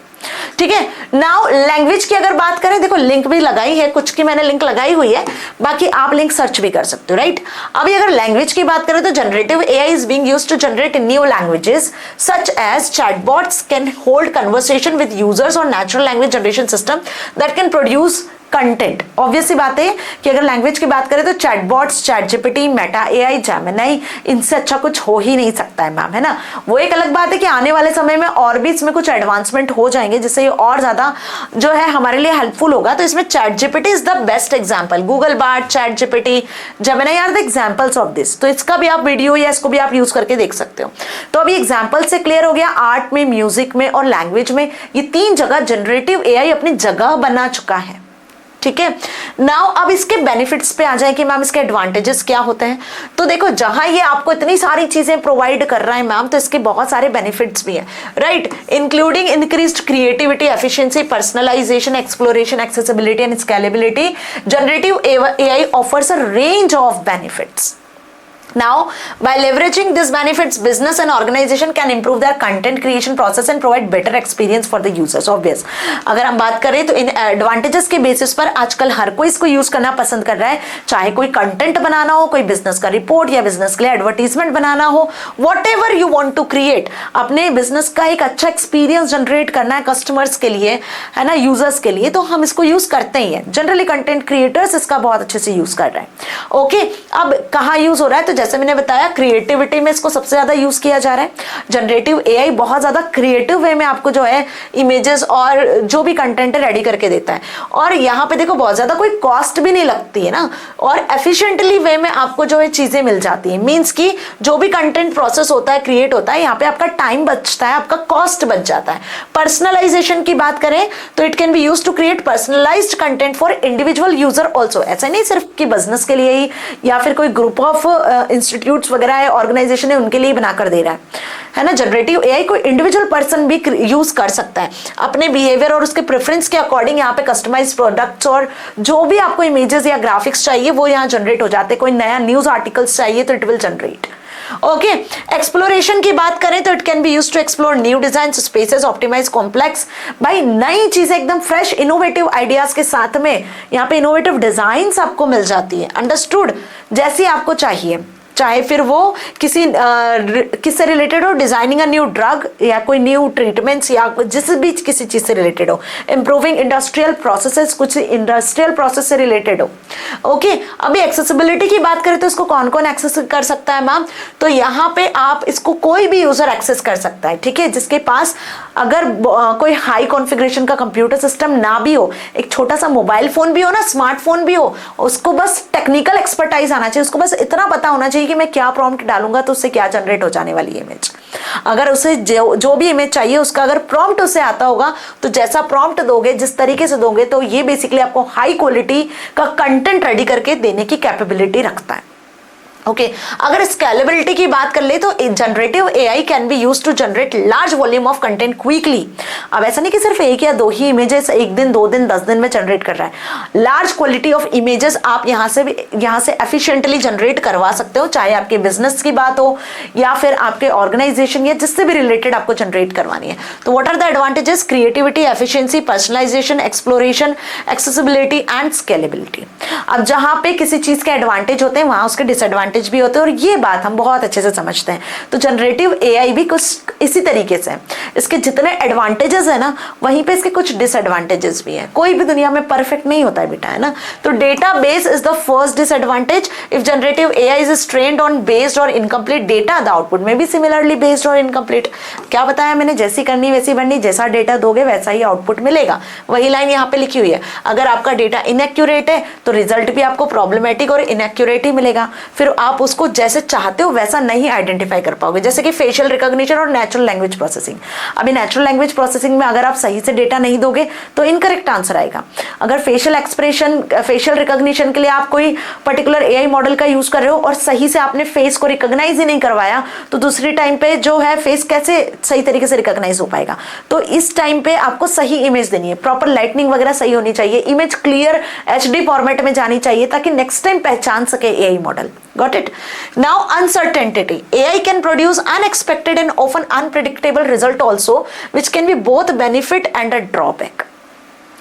ठीक है। नाउ लैंग्वेज की अगर बात करें, देखो लिंक भी लगाई है, कुछ की मैंने लिंक लगाई हुई है, बाकी आप लिंक सर्च भी कर सकते हो, राइट। अभी अगर लैंग्वेज की बात करें तो generative AI is being used to generate new languages such as chatbots can hold conversation with users और natural language generation system that can produce content. Obvious सी बात है कि अगर लैंग्वेज की बात करें तो chatbots, ChatGPT, Meta AI, Gemini, इनसे अच्छा कुछ हो ही नहीं सकता है मैम, है ना। वो एक अलग बात है कि आने वाले समय में और भी इसमें कुछ एडवांसमेंट हो जाएंगे जिससे ये और ज्यादा जो है हमारे लिए हेल्पफुल होगा। तो इसमें ChatGPT is the best example. Google Bard, ChatGPT, Gemini are the examples of this. तो इसका भी आप वीडियो या इसको भी आप यूज करके देख सकते हो। तो अभी एग्जाम्पल से क्लियर हो गया, आर्ट में, म्यूजिक में और लैंग्वेज में ये तीन जगह जनरेटिव एआई अपनी जगह बना चुका है, ठीक है। नाउ अब इसके बेनिफिट्स पे आ जाए कि मैम इसके एडवांटेजेस क्या होते हैं। तो देखो, जहां ये आपको इतनी सारी चीजें प्रोवाइड कर रहा है मैम, तो इसके बहुत सारे बेनिफिट्स भी हैं, right, including increased creativity, efficiency, personalisation, exploration, accessibility and scalability. Generative AI offers a range of benefits. Now, by leveraging these benefits, business and organization can improve their content creation process and provide better experience for the users. Obvious. अगर हम बात करें तो इन एडवांटेजेस के बेसिस पर आजकल हर कोई इसको यूज करना पसंद कर रहा है, चाहे कोई कंटेंट बनाना हो, कोई बिजनेस का रिपोर्ट या बिजनेस के लिए एडवर्टीजमेंट बनाना हो, whatever you want to create, अपने बिजनेस का एक अच्छा एक्सपीरियंस जनरेट करना है कस्टमर्स के लिए, है ना, यूजर्स के लिए, तो हम इसको यूज करते ही हैं। जनरली कंटेंट क्रिएटर्स इसका बहुत अच्छे से यूज कर रहे हैं। ओके, अब कहाँ यूज हो रहा है, तो जैसे मैंने बताया क्रिएटिविटी में इसको सबसे ज्यादा यूज किया जा रहा है। जनरेटिव एआई बहुत ज्यादा क्रिएटिव वे में आपको जो है इमेजेस और जो भी कंटेंट है रेडी करके देता है, और यहाँ पे देखो बहुत ज्यादा कोई कॉस्ट भी नहीं लगती है ना, और एफिशिएंटली वे में आपको जो है चीजें मिल जाती है। मींस कि जो भी कंटेंट प्रोसेस होता है, क्रिएट होता है, यहाँ पे आपका टाइम बचता है, आपका कॉस्ट बच जाता है। पर्सनलाइजेशन की बात करें तो it can be used to create personalised content for individual user also. ऐसा नहीं सिर्फ कि बिजनेस के लिए ही या फिर कोई ग्रुप ऑफ इंस्टीट्यूट्स वगैरह है, ऑर्गेनाइजेशन है, उनके लिए बनाकर दे रहा है ना। जनरेटिव एआई को इंडिविजुअल पर्सन भी यूज कर सकता है अपने बिहेवियर और उसके प्रेफरेंस के अकॉर्डिंग। यहाँ पे कस्टमाइज प्रोडक्ट्स और जो भी आपको इमेजेस या ग्राफिक्स चाहिए वो यहाँ जनरेट हो जाते हैं। कोई नया न्यूज आर्टिकल्स चाहिए तो it will generate. Okay, exploration की बात करें तो it can be used to explore new design spaces, optimise complex. भाई नई चीजें एकदम फ्रेश इनोवेटिव आइडियाज के साथ में यहाँ पे इनोवेटिव डिजाइंस आपको मिल जाती है, अंडरस्टूड, जैसी आपको चाहिए, चाहे फिर वो किससे रिलेटेड हो, डिजाइनिंग अ न्यू ड्रग या कोई न्यू ट्रीटमेंट्स या जिस भी किसी चीज से रिलेटेड हो, इंप्रूविंग इंडस्ट्रियल प्रोसेसेस, कुछ इंडस्ट्रियल प्रोसेस से रिलेटेड हो। ओके, अभी एक्सेसिबिलिटी की बात करें तो इसको कौन कौन एक्सेस कर सकता है मैम, तो यहाँ पे आप इसको कोई भी यूजर एक्सेस कर सकता है, ठीक है, जिसके पास अगर कोई हाई कॉन्फ़िगरेशन का कंप्यूटर सिस्टम ना भी हो, एक छोटा सा मोबाइल फोन भी हो ना, स्मार्टफोन भी हो, उसको बस टेक्निकल एक्सपर्टाइज आना चाहिए, उसको बस इतना पता होना चाहिए कि मैं क्या प्रॉम्प्ट डालूंगा तो उससे क्या जनरेट हो जाने वाली इमेज। अगर उसे जो भी इमेज चाहिए उसका अगर प्रॉम्प्ट उसे आता होगा तो जैसा प्रॉम्प्ट दोगे, जिस तरीके से दोगे, तो ये बेसिकली आपको हाई क्वालिटी का कंटेंट रेडी करके देने की कैपेबिलिटी रखता है। ओके अगर स्केलेबिलिटी की बात कर ले तो generative AI can be use to generate large volume of content quickly. अब ऐसा नहीं कि सिर्फ एक या दो ही इमेजेस एक दिन 2 दिन 10 दिन में जनरेट कर रहा है, लार्ज क्वालिटी ऑफ इमेजेस आप यहाँ से एफिशिएंटली जनरेट करवा सकते हो, चाहे आपके बिजनेस की बात हो या फिर आपके ऑर्गेनाइजेशन या जिससे भी रिलेटेड आपको जनरेट करवानी है। तो what are the advantages? Creativity, efficiency, personalisation, exploration, accessibility and scalability. अब जहां पे किसी चीज के एडवांटेज होते हैं वहां उसके डिसएडवांटेज भी होते हैं, और ये बात हम बहुत अच्छे से समझते हैं। तो जनरेटिव एआई भी कुछ इसी तरीके से, इसके जितने एडवांटेजेस है ना वहीं पे इसके कुछ डिसएडवांटेजेस भी हैं। कोई भी दुनिया में परफेक्ट नहीं होता है बेटा, है ना। तो database is the first disadvantage. If generative AI is trained on based और इनकम्प्लीट डेटा, द आउटपुट में भी सिमिलरली बेस्ड और इनकम्प्लीट। क्या बताया मैंने? जैसी करनी वैसी बननी, जैसा डेटा दोगे वैसा ही आउटपुट मिलेगा। वही लाइन यहाँ पे लिखी हुई है। अगर आपका डेटा इनएक्यूरेट है तो रिजल्ट भी आपको प्रॉब्लमेटिक और इनएक्यूरेट ही मिलेगा। फिर आप उसको जैसे चाहते हो वैसा नहीं आइडेंटिफाई कर पाओगे। जैसे कि फेशियल रिकॉग्निशन और नेचुरल लैंग्वेज प्रोसेसिंग। अभी नेचुरल लैंग्वेज प्रोसेसिंग में अगर आप सही से डेटा नहीं दोगे तो इनकरेक्ट आंसर आएगा। अगर फेशियल एक्सप्रेशन, फेशियल रिकॉग्निशन के लिए आप कोई पर्टिकुलर एआई मॉडल का यूज कर रहे हो और सही से आपने फेस को रिकॉग्नाइज ही नहीं करवाया तो दूसरी टाइम पे जो है फेस कैसे सही तरीके से रिकॉग्नाइज हो पाएगा। तो इस टाइम पे आपको सही इमेज देनी है, प्रॉपर लाइटनिंग वगैरह सही होनी चाहिए, इमेज क्लियर एचडी फॉर्मेट में जानी चाहिए ताकि नेक्स्ट टाइम पहचान सके AI model. Got it? Now uncertainty. AI can produce unexpected and often unpredictable result also, which can be both benefit and a drawback.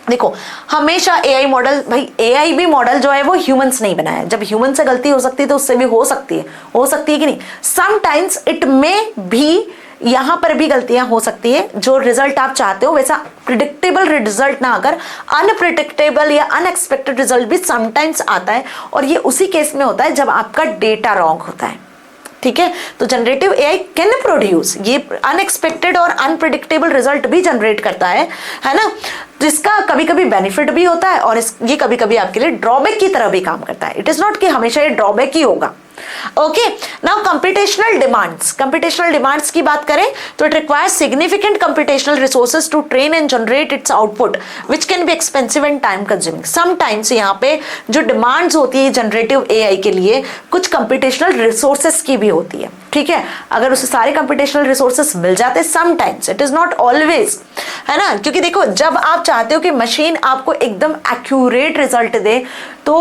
देखो हमेशा एआई मॉडल, भाई एआई भी मॉडल जो है वो ह्यूमंस नहीं बनाया है। जब ह्यूमन से गलती हो सकती है तो उससे भी हो सकती है कि नहीं। समटाइम्स इट मे भी, यहां पर भी गलतियां हो सकती है। जो रिजल्ट आप चाहते हो वैसा प्रिडिक्टेबल रिजल्ट ना आकर अनप्रिडिक्टेबल या अनएक्सपेक्टेड रिजल्ट भी समटाइम्स आता है, और ये उसी केस में होता है जब आपका डेटा रॉन्ग होता है। ठीक है, तो जनरेटिव एआई कैन प्रोड्यूस ये अनएक्सपेक्टेड और अनप्रिडिक्टेबल रिजल्ट भी जनरेट करता है ना, जिसका कभी कभी बेनिफिट भी होता है और ये कभी कभी आपके लिए ड्रॉबैक की तरह भी काम करता है। इट इज नॉट कि हमेशा ये ड्रॉबैक ही होगा। ओके, नाउ कंप्यूटेशनल डिमांड्स की बात करें तो it requires significant computational resources to train and generate its output which can be expensive and time consuming. Sometimes यहाँ पे जो डिमांड्स होती है जनरेटिव एआई के लिए कुछ कंप्यूटेशनल रिसोर्सेज की भी होती है। ठीक है, अगर उसे सारे कंप्यूटेशनल रिसोर्सेज मिल जाते, sometimes, it is not always, है ना। क्योंकि देखो जब आप चाहते हो कि मशीन आपको एकदम एक्यूरेट रिजल्ट दे तो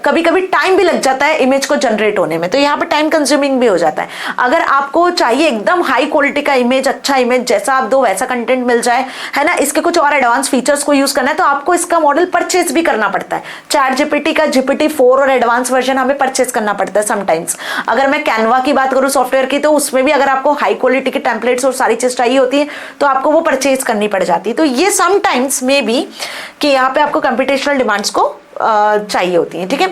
कभी कभी टाइम भी लग जाता है इमेज को जनरेट होने में, तो यहाँ पे टाइम कंज्यूमिंग भी हो जाता है। अगर आपको चाहिए एकदम हाई क्वालिटी का इमेज, अच्छा इमेज जैसा आप दो वैसा कंटेंट मिल जाए, है ना, इसके कुछ और एडवांस फीचर्स को यूज करना है तो आपको इसका मॉडल परचेज भी करना पड़ता है। चैट जीपीटी का GPT-4 और एडवांस वर्जन हमें परचेज करना पड़ता है समटाइम्स। अगर मैं कैनवा की बात करूँ सॉफ्टवेयर की, तो उसमें भी अगर आपको हाई क्वालिटी के टेम्पलेट्स और सारी चीज चाहिए होती है तो आपको वो परचेज करनी पड़ जाती है। तो ये समटाइम्स में भी कि यहाँ पे आपको कंप्यूटेशनल डिमांड्स को चाहिए होती है। ठीक है,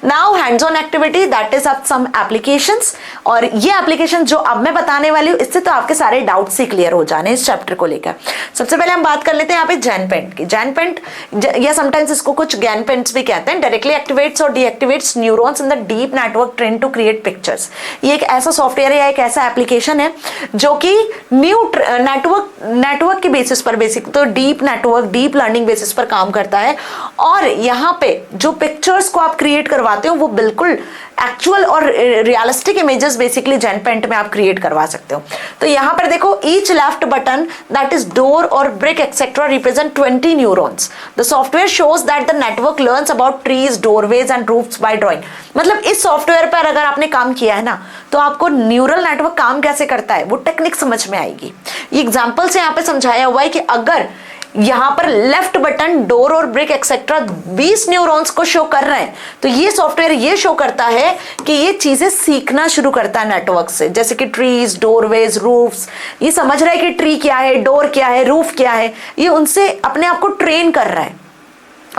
now hands on activity, that is of some applications. और ये एप्लीकेशन जो अब मैं बताने वाली हूँ इससे तो आपके सारे डाउट्स ही क्लियर हो जाने इस चैप्टर को लेकर। सबसे पहले हम बात कर लेते हैं यहाँ पे जैनपेंट की। जैनपेंट या समटाइम्स इसको कुछ ज्ञानपेंट्स भी कहते हैं, डायरेक्टली एक्टिवेट्स और deactivates neurons in the deep network train to create pictures. ये एक ऐसा सॉफ्टवेयर है या एक ऐसा एप्लीकेशन है जो कि न्यू नेटवर्क के बेसिस पर, बेसिक तो deep network, deep learning basis पर काम करता है। और यहाँ पे जो पिक्चर्स को आप क्रिएट करवाते हो वो बिल्कुल एक्चुअल और रियलिस्टिक इमेजेस बेसिकली जैनपेंट में आप क्रिएट करवा सकते हो। तो यहां पर देखो each left button that is door और brick etcetera represent 20 neurons. The software shows that the network learns about trees, doorways and roofs by drawing. मतलब इस सॉफ्टवेयर पर अगर आपने काम किया है ना तो आपको न्यूरल नेटवर्क काम कैसे करता है वो टेक्निक समझ में आएगी। ये एग्जाम्पल से यहाँ पे समझाया हुआ है कि अगर यहां पर लेफ्ट बटन, डोर और ब्रिक एक्सेट्रा 20 न्यूरॉन्स को शो कर रहे हैं तो ये सॉफ्टवेयर ये शो करता है कि ये चीजें सीखना शुरू करता है नेटवर्क से। जैसे कि ट्रीज, डोरवेज, रूफ्स, ये समझ रहा है कि ट्री क्या है, डोर क्या है, रूफ क्या है, ये उनसे अपने आप को ट्रेन कर रहा है।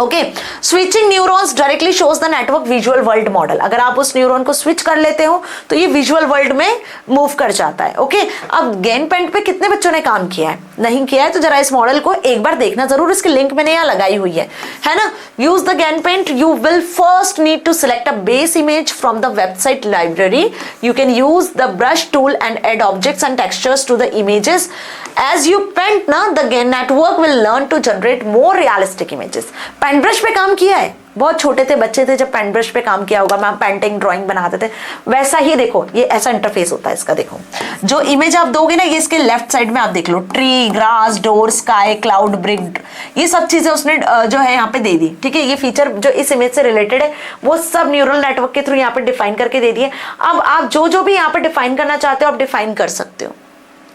Okay, switching neurons directly shows the network visual world model. अगर आप उस न्यूरॉन को स्विच कर लेते हो तो ये विजुअल वर्ल्ड में मूव कर जाता है। ओके, अब ज्ञानपेंट पे कितने बच्चों ने काम किया है? नहीं किया है तो जरा इस मॉडल को एक बार देखना जरूर, इसकी लिंक मैंने यहाँ लगाई हुई है ना। Use the GANPaint, you will first need to select a base image from the website library. You can use the brush tool and add objects and textures to the images as you paint ना the network will learn to generate more realistic images. Paint brush पे काम किया है, बहुत छोटे थे बच्चे थे जब पेन ब्रश पे काम किया होगा, मैम पेंटिंग ड्राइंग बनाते थे, वैसा ही देखो ये ऐसा इंटरफेस होता है इसका। देखो जो इमेज आप दोगे ना, ये इसके लेफ्ट साइड में आप देख लो, tree, grass, door, sky, cloud, brick, ये सब चीजें उसने जो है यहाँ पे दे दी। ठीक है, ये फीचर जो इस इमेज से रिलेटेड है वो सब न्यूरल नेटवर्क के थ्रू यहाँ पे डिफाइन करके दे दिए। अब आप जो भी यहाँ पे डिफाइन करना चाहते हो आप डिफाइन कर सकते हो।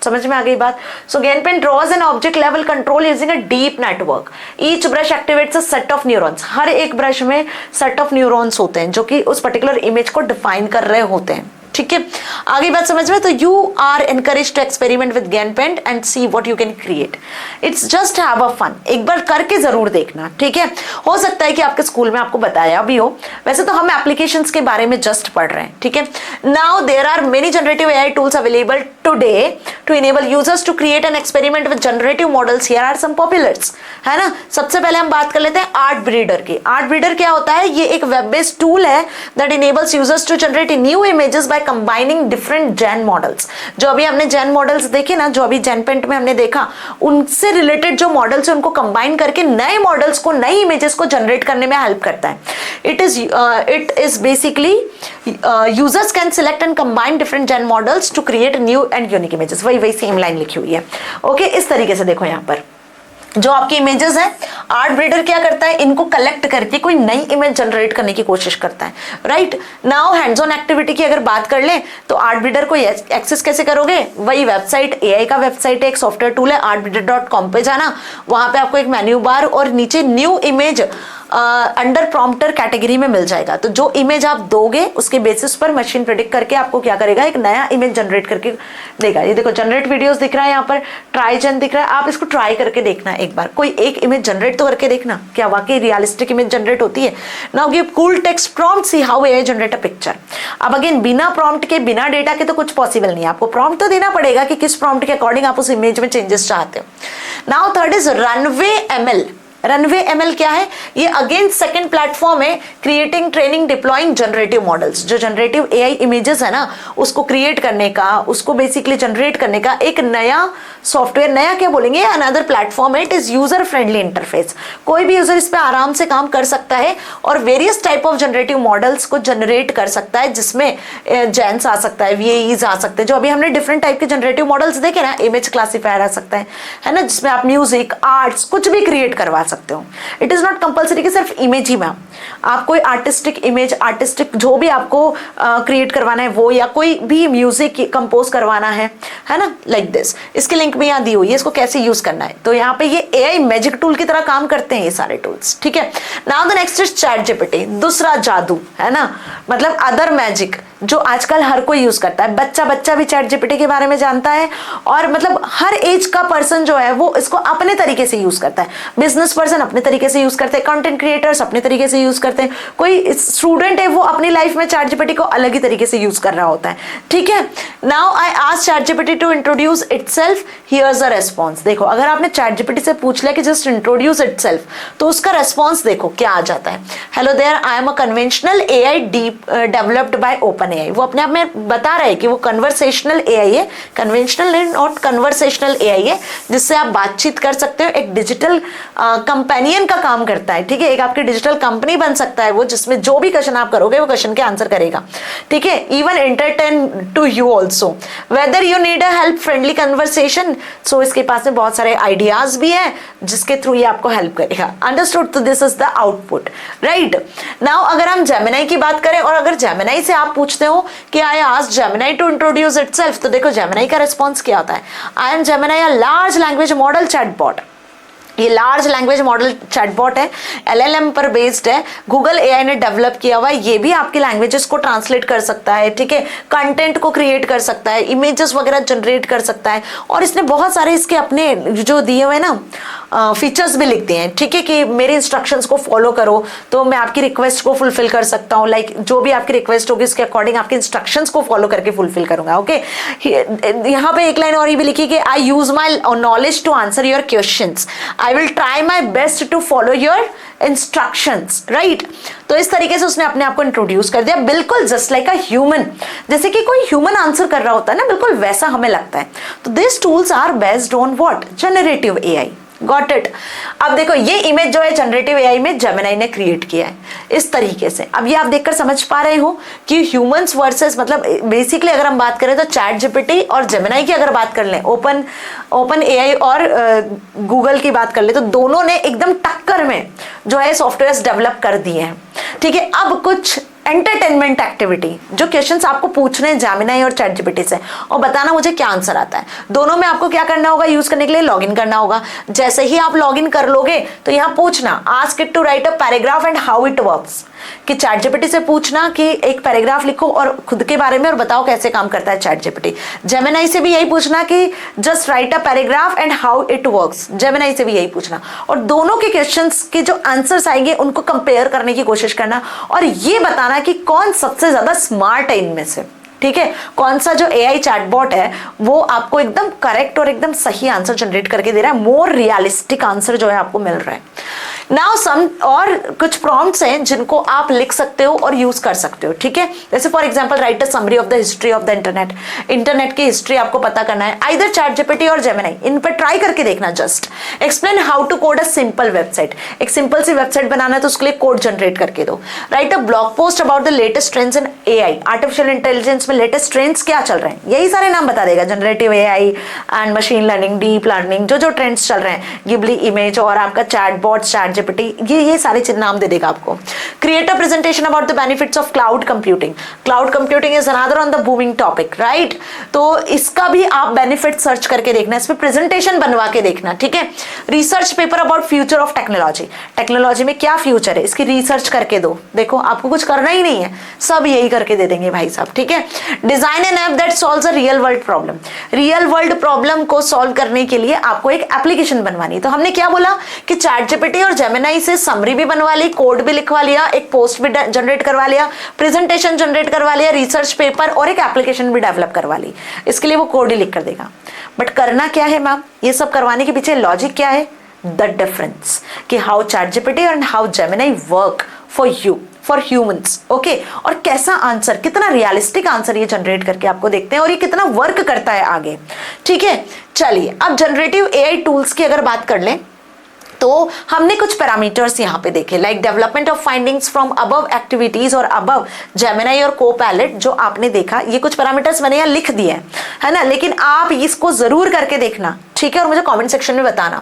समझ में आ गई बात? So GAN draws an object level control using a deep network. Each brush activates a set of neurons. हर एक ब्रश में सेट ऑफ न्यूरॉन्स होते हैं जो कि उस पर्टिकुलर इमेज को डिफाइन कर रहे होते हैं। ठीक है, आगे बात समझ में? तो you are encourage to experiment with GAN and see what you can create. It's just have a fun, एक बार करके जरूर देखना। ठीक है, हो सकता है कि आपके स्कूल में आपको बताया भी हो, वैसे तो हम एप्लीकेशंस के बारे में जस्ट पढ़ रहे हैं। ठीक है, now there are many generative AI tools available today to enable users to create an experiment with generative models. Here are some populars, है ना। सबसे पहले हम बात कर लेते हैं आर्ट ब्रीडर की। आर्ट ब्रीडर क्या होता है? ये एक वेब बेस्ड टूल है that enables users to generate new images by combining different GAN models. जो अभी हमने जैन मॉडल्स देखे ना, जो अभी जैन पेंट में हमने देखा, उनसे रिलेटेड जो मॉडल्स है उनको कंबाइन करके नए मॉडल्स को, नई इमेजेस को जनरेट करने में हेल्प करता है। It is basically users can select and combine different GAN models to create new and unique images. वही सेम लाइन लिखी हुई है। ओके, इस तरीके से देखो यहाँ पर जो आपकी इमेजेस है, आर्ट ब्रीडर क्या करता है? इनको कलेक्ट करके कोई नई इमेज जनरेट करने की कोशिश करता है। Right now hands on activity की अगर बात कर लें तो आर्ट ब्रीडर को एक्सेस कैसे करोगे? वही वेबसाइट, AI का वेबसाइट है, एक सॉफ्टवेयर टूल है, artbreeder.com पे जाना, वहां पे आपको एक मेन्यू बार और नीचे new image under prompter category में मिल जाएगा। तो जो इमेज आप दोगे उसके बेसिस पर मशीन प्रेडिक्ट करके आपको क्या करेगा? एक नया इमेज जनरेट करके देगा। ये देखो जनरेट वीडियोस दिख रहा है, यहाँ पर ट्राई जन दिख रहा है, आप इसको ट्राई करके देखना एक बार, कोई एक इमेज जनरेट तो करके देखना क्या वाकई रियलिस्टिक इमेज जनरेट होती है। Now give cool text prompt, see how AI generate a picture. अब अगेन बिना प्रॉम्प्ट के, बिना डेटा के तो कुछ पॉसिबल नहीं है, आपको प्रॉम्प्ट तो देना पड़ेगा कि किस प्रॉम्प्ट के अकॉर्डिंग आप उस इमेज में चेंजेस चाहते हो। Now third is runway ML। Runway ML क्या है? ये अगेन सेकंड प्लेटफॉर्म है creating, training, deploying generative models. जो जनरेटिव AI इमेजेस है ना, उसको क्रिएट करने का, उसको बेसिकली जनरेट करने का एक नया सॉफ्टवेयर, नया क्या बोलेंगे, अनदर प्लेटफॉर्म है। It is user friendly interface, कोई भी यूजर इस पे आराम से काम कर सकता है और various type of generative models को जनरेट कर सकता है, जिसमें जेन्स आ सकता है, VAEs आ सकते हैं। जो अभी हमने डिफरेंट टाइप के जनरेटिव मॉडल्स देखे ना, इमेज क्लासीफायर आ सकता है ना, जिसमें आप म्यूजिक, आर्ट्स कुछ भी क्रिएट करवा सकते हो। इट इज नॉट कंपल्सरी कि सिर्फ इमेज ही में आप कोई आर्टिस्टिक इमेज, आर्टिस्टिक जो भी आपको क्रिएट करवाना है वो, या कोई भी म्यूजिक कंपोज करवाना है ना, लाइक दिस। इसकी लिंक भी यहाँ दी हुई है, इसको कैसे यूज करना है। तो यहाँ पे ये AI मैजिक टूल की तरह काम करते हैं ये सारे टूल्स। ठीक है, now the next is ChatGPT, दूसरा जादू, है ना, मतलब अदर मैजिक जो आजकल हर कोई यूज करता है। बच्चा भी ChatGPT के बारे में जानता है और मतलब हर एज का पर्सन जो है वो इसको अपने तरीके से यूज करता है। बिजनेस पर्सन अपने तरीके से यूज करते हैं, कंटेंट क्रिएटर्स अपने तरीके से यूज करते हैं, कोई स्टूडेंट है वो अपनी लाइफ में ChatGPT को अलग ही तरीके से यूज कर रहा होता है। ठीक है, now I asked ChatGPT to introduce itself, here's the response. देखो अगर आपने ChatGPT से पूछ लिया कि जस्ट इंट्रोड्यूस इटसेल्फ, तो उसका रेस्पॉन्स देखो क्या आ जाता है। Hello there, I am a conventional AI developed by OpenAI। वो अपने आप में बता रहा है कि वो कन्वर्सेशनल AI है, कन्वेंशनल नॉट कन्वर्सेशनल AI है, जिससे आप बातचीत कर सकते हो। एक डिजिटल कंपेनियन का काम करता है। ठीक है, एक आपकी डिजिटल कंपनी बन सकता है वो, जिसमें जो भी क्वेश्चन आप करोगे वो क्वेश्चन के आंसर करेगा। ठीक है, even entertain to you also, whether you need a help friendly conversation. So इसके पास में बहुत सारे आइडियाज भी हैं जिसके थ्रू ये आपको हेल्प करेगा। अंडरस्टूड? तो this is the output, right. Now अगर हम जेमिनाई की बात करें और अगर जेमिनाई से आप पूछते हो कि I asked Gemini to introduce itself, तो देखो जेमिनाई का रिस्पॉन्स क्या होता है। I am Gemini, a large language model chatbot. ये लार्ज लैंग्वेज मॉडल चैटबॉट है, LLM पर बेस्ड है, गूगल AI ने डेवलप किया हुआ है। ये भी आपकी लैंग्वेजेस को ट्रांसलेट कर सकता है, ठीक है, कंटेंट को क्रिएट कर सकता है, इमेजेस वगैरह जनरेट कर सकता है, और इसने बहुत सारे इसके अपने जो दिए हुए ना फीचर्स भी लिख दिए हैं, ठीक है, कि मेरे इंस्ट्रक्शंस को फॉलो करो तो मैं आपकी रिक्वेस्ट को फुलफिल कर सकता हूँ, लाइक जो भी आपकी रिक्वेस्ट होगी उसके अकॉर्डिंग आपके इंस्ट्रक्शंस को फॉलो करके फुलफिल करूंगा। ओके, यहाँ पे एक लाइन और ये भी लिखी कि I use my knowledge to answer your questions, I will try my best to follow your instructions, right. तो इस तरीके से उसने अपने आप को इंट्रोड्यूस कर दिया, बिल्कुल जस्ट लाइक अ ह्यूमन, जैसे कि कोई ह्यूमन आंसर कर रहा होता है ना, बिल्कुल वैसा हमें लगता है। तो this tools are based on what, generative AI. Got it. अब देखो ये इमेज जो है जनरेटिव एआई में जेमिनी ने क्रिएट किया है इस तरीके से। अब ये आप देखकर समझ पा रहे हो कि ह्यूमंस वर्सेस, मतलब बेसिकली अगर हम बात करें तो चैट जीपीटी और जेमिनी की अगर बात कर लें, ओपन एआई और गूगल की बात कर ले, तो दोनों ने एकदम टक्कर में जो है सॉफ्टवेयर डेवलप कर दिए हैं, ठीक है। अब कुछ एंटरटेनमेंट एक्टिविटी, जो क्वेश्चंस आपको पूछने हैं जेमिनी और चैट जीपीटी से, और बताना मुझे क्या आंसर आता है। दोनों में आपको क्या करना होगा, यूज करने के लिए लॉगिन करना होगा। जैसे ही आप लॉगिन कर लोगे तो यहाँ पूछना ask it to write a paragraph and how it works, कि चैट जीपीटी से पूछना कि एक पैराग्राफ लिखो और खुद के बारे में और बताओ कैसे काम करता है चैट जीपीटी। जेमिनी से भी यही पूछना कि just right a paragraph and how it works, Gemini से भी यही पूछना, और दोनों के क्वेश्चंस के जो आंसर्स आएंगे उनको कंपेयर करने की कोशिश करना और ये बताना कि कौन सबसे ज्यादा स्मार्ट है इनमें से, ठीक है। कौन सा जो एआई चैटबॉट है वो आपको एकदम करेक्ट और एकदम सही आंसर जनरेट करके दे रहा है, मोर रियलिस्टिक आंसर जो है आपको मिल रहा है। नाउ सम और कुछ प्रॉम्प्ट्स हैं जिनको आप लिख सकते हो और यूज कर सकते हो, ठीक है। जैसे for example write a summary of the history of the internet, internet की हिस्ट्री आपको पता करना है, आइदर चैट जीपीटी और जेमिनी, इन पर ट्राई करके देखना। Just explain how to code a simple website, एक सिंपल सी वेबसाइट बनाना है तो उसके लिए कोड जनरेट करके दो। Write a blog post about the latest trends in AI, artificial intelligence में लेटेस्ट ट्रेंड्स क्या चल रहे हैं, यही सारे नाम बता देगा, generative AI and machine learning, deep learning, जो ट्रेंड्स चल रहे हैं, गिबली इमेज और आपका चैटबॉट, चैट जीपीटी, ये सारे नाम दे देगा आपको। Create a presentation about the benefits of cloud computing, cloud computing is another on the booming topic, right. तो इसका भी आप बेनिफिट सर्च करके देखना, इस पे प्रेजेंटेशन बनवा के देखना, ठीक है। Research paper about future of technology, technology में क्या फ्यूचर है इसकी रिसर्च करके दो। देखो आपको कुछ करना ही नहीं है, सब यही करके दे देंगे भाई साहब, ठीक है। Design N app that solves a real world problem, real world problem को सॉल्व करने के लिए आपको एक एप्लीकेशन बनवानी है। तो हमने क्या बोला कि चैट जीपीटी और जेमिनी से समरी भी बनवा ली, कोड भी लिखवा लिया, एक पोस्ट भी जनरेट करवा लिया, प्रेजेंटेशन जनरेट करवा लिया, रिसर्च पेपर और एक एप्लीकेशन भी डेवलप करवा ली। इसके लिए वो कोड ही लिख कर देगा। बट करना क्या है मैम, ये सब करवाने के पीछे लॉजिक क्या है, द डिफरेंस, कि how chat GPT and how Gemini work for you, for humans, okay. और कैसा आंसर, कितना रियलिस्टिक आंसर ये जनरेट करके आपको देखते हैं और ये कितना वर्क करता है आगे, ठीक है। चलिए अब जनरेटिव एआई टूल्स की अगर बात कर लें तो हमने कुछ पैरामीटर्स यहाँ पे देखे, like development of findings from above activities और अबव जेमिनी और कोपैलेट, जो आपने देखा ये कुछ पैरामीटर्स मैंने यहाँ लिख दिए हैं, है ना, लेकिन आप इसको जरूर करके देखना, ठीक है, और मुझे कमेंट सेक्शन में बताना।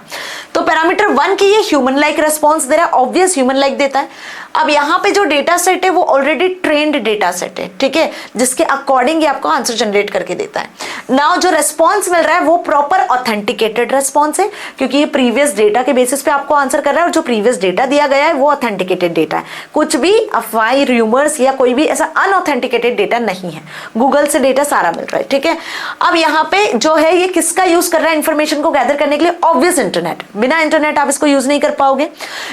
तो पैरामीटर 1 की ये ह्यूमन लाइक रेस्पॉन्स दे रहा है, ऑब्वियस ह्यूमन लाइक देता है। अब यहाँ पे जो डेटा सेट है वो ऑलरेडी ट्रेंड डेटा सेट है, ठीक है, जिसके अकॉर्डिंग ये आपको आंसर जनरेट करके देता है। नाउ जो रेस्पॉन्स मिल रहा है वो प्रॉपर ऑथेंटिकेटेड रेस्पॉन्स है, क्योंकि ये प्रीवियस डेटा के बेसिस पे आपको आंसर कर रहा है और जो प्रीवियस डेटा दिया गया है वो ऑथेंटिकेटेड डेटा है, कुछ भी अफवाह, रूमर्स या कोई भी ऐसा अनऑथेंटिकेटेड डेटा नहीं है, गूगल से डेटा सारा मिल रहा है, ठीक है। अब यहाँ पे जो है ये किसका यूज कर रहा है इंफॉर्मेशन को गैदर करने के लिए, ऑब्वियस इंटरनेट, बिना इंटरनेट आप इसको यूज नहीं कर पाओगे।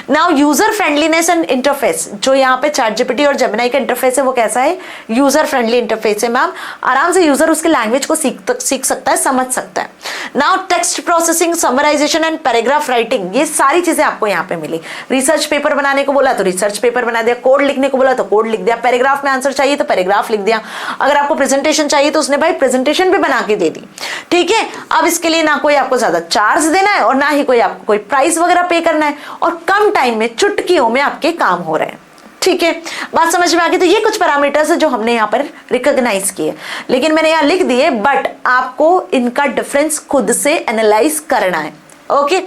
Now user friendliness and interface, जो यहाँ पे चैट जीपीटी और जेमिनी का इंटरफेस है वो कैसा है, यूजर फ्रेंडली इंटरफेस है मैम, आराम से यूजर उसके लैंग्वेज को सीख सकता है, समझ सकता है। Now text processing, summarisation and paragraph writing, ये सारी चीजें आपको यहाँ पे मिली। रिसर्च पेपर बनाने को बोला तो रिसर्च पेपर बना दिया, कोड लिखने को बोला तो कोड लिख दिया, पैराग्राफ में आंसर चाहिए तो पैराग्राफ लिख दिया, अगर आपको प्रेजेंटेशन चाहिए तो उसने भाई प्रेजेंटेशन भी बना के दे दी, ठीक है। अब इसके लिए ना कोई आपको ज्यादा चार्ज देना है और ना ही कोई आपको कोई प्राइस वगैरह पे करना है, और कम टाइम में चुटकियों में आपके काम हो रहे हैं, ठीक है। बात समझ में आ गई। तो ये कुछ पैरामीटर्स है जो हमने यहाँ पर रिकॉग्नाइज किए, लेकिन मैंने यहाँ लिख दिए, बट आपको इनका डिफरेंस खुद से एनालाइज करना है, ओके।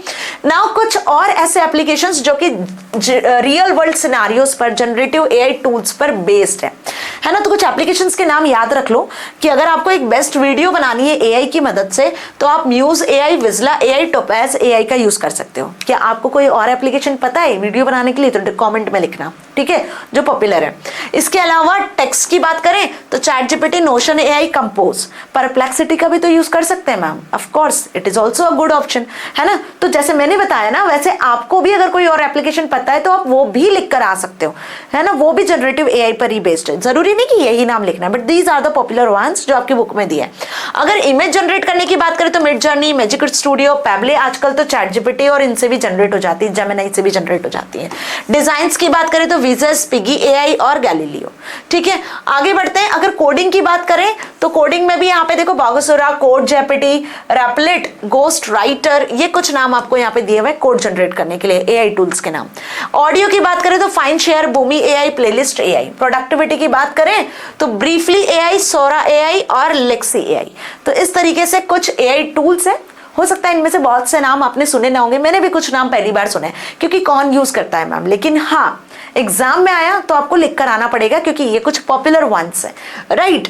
नाउ कुछ और ऐसे एप्लीकेशंस जो कि रियल वर्ल्ड सिनेरियोस पर, जनरेटिव एआई टूल्स पर बेस्ड है ना। तो कुछ एप्लीकेशंस के नाम याद रख लो कि अगर आपको एक बेस्ट वीडियो बनानी है एआई की मदद से तो आप Muse AI, Vizla AI, Topaz AI का यूज कर सकते हो। क्या आपको कोई और एप्लीकेशन पता है वीडियो बनाने के लिए, तो कमेंट में लिखना, ठीक है, जो पॉपुलर है। इसके अलावा टेक्स्ट की बात करें तो chat GPT, notion AI, compose, perplexity का भी तो यूज कर सकते हैं ma'am, of course it is also a good option, है ना। तो जैसे मैंने बताया ना, वैसे आपको भी अगर कोई और एप्लीकेशन पता है तो आप वो भी लिख कर आ सकते हो, है ना, वो भी जनरेटिव एआई पर ही बेस्ड है, जरूरी नहीं कि यही नाम लिखना है, but these are the popular ones जो आपकी बुक में दिया है। अगर इमेज जनरेट करने की बात करें तो मिड जर्नी, मैजिक स्टूडियो, पैबले, आजकल तो चैट जीपीटी और इनसे भी जनरेट हो जाती है, जेमिनी से भी जनरेट हो जाती है। डिजाइन्स की बात करें तो विजस, पिगी एआई और गैलीलियो, ठीक है। आगे बढ़ते हैं, अगर कोडिंग की बात करें तो कोडिंग में भी यहाँ पे देखो बागोसुरा, कोड जेपीटी, रैपलेट, गोस्ट राइटर, ये कुछ नाम आपको यहाँ पे दिए हुए कोड जनरेट करने के लिए एआई टूल्स के नाम। ऑडियो की बात करें तो fine share, Boomy AI, playlist AI. Productivity की बात करें तो ब्रीफली एआई, सोरा एआई और लेक्सी एआई। तो इस तरीके से कुछ एआई टूल्स है, हो सकता है इनमें से बहुत से नाम आपने सुने ना होंगे, मैंने भी कुछ नाम पहली बार सुने क्योंकि कौन यूज करता है मैम, लेकिन हाँ एग्जाम में आया तो आपको लिख कर आना पड़ेगा क्योंकि ये कुछ पॉपुलर वंस है, राइट।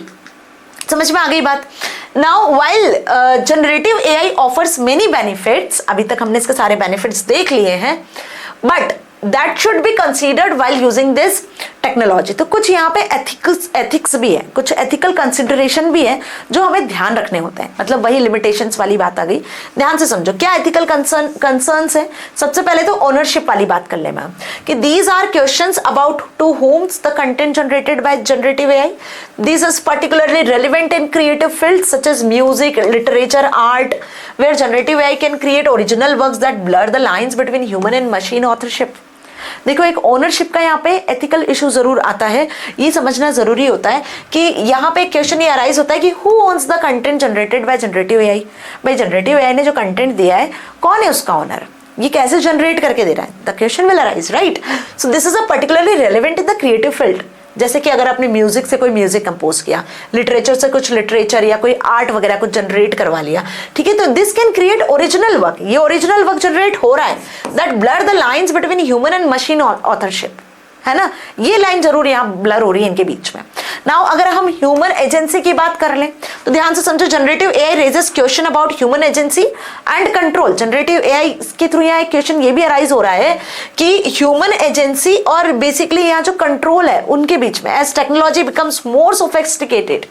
समझ में आ गई बात। Now while generative AI offers many benefits, अभी तक हमने इसके सारे बेनिफिट्स देख लिए हैं, but that should be considered while using this technology. तो कुछ यहाँ पे एथिक्स भी है, कुछ एथिकल कंसिडरेशन भी है जो हमें ध्यान रखने होते हैं, मतलब वही लिमिटेशंस वाली बात आ गई। ध्यान से समझो क्या एथिकल कंसर्न्स है। सबसे पहले तो ओनरशिप वाली बात कर ले मैम, कि these are questions about who owns the content generated by generative AI. This is particularly relevant in creative fields such as music, literature, art, where generative AI can create original works that blur the lines between human and machine authorship। देखो एक ओनरशिप का यहाँ पे एथिकल इशू जरूर आता है, ये समझना जरूरी होता है कि यहाँ पे क्वेश्चन ये अराइज होता है कि who owns the content generated by generative AI. भाई जनरेटिव एआई ने जो कंटेंट दिया है कौन है उसका ओनर, ये कैसे जनरेट करके दे रहा है, the question will arise, right. So this is a particularly relevant in the creative field. जैसे कि अगर आपने म्यूजिक से कोई म्यूजिक कंपोज किया, लिटरेचर से कुछ लिटरेचर या कोई आर्ट वगैरह कुछ जनरेट करवा लिया, ठीक है, तो this can create original work. ये ओरिजिनल वर्क जनरेट हो रहा है that blur the lines between human and machine authorship, है ना, ये लाइन जरूर यहाँ ब्लर हो रही है इनके बीच में। नाउ अगर हम ह्यूमन एजेंसी की बात कर लें तो ध्यान से समझो, generative AI raises question about human agency and control. Generative AI के थ्रू यहाँ एक क्वेश्चन ये भी अराइज हो रहा है कि ह्यूमन एजेंसी और बेसिकली यहाँ जो कंट्रोल है उनके बीच में, as technology becomes more sophisticated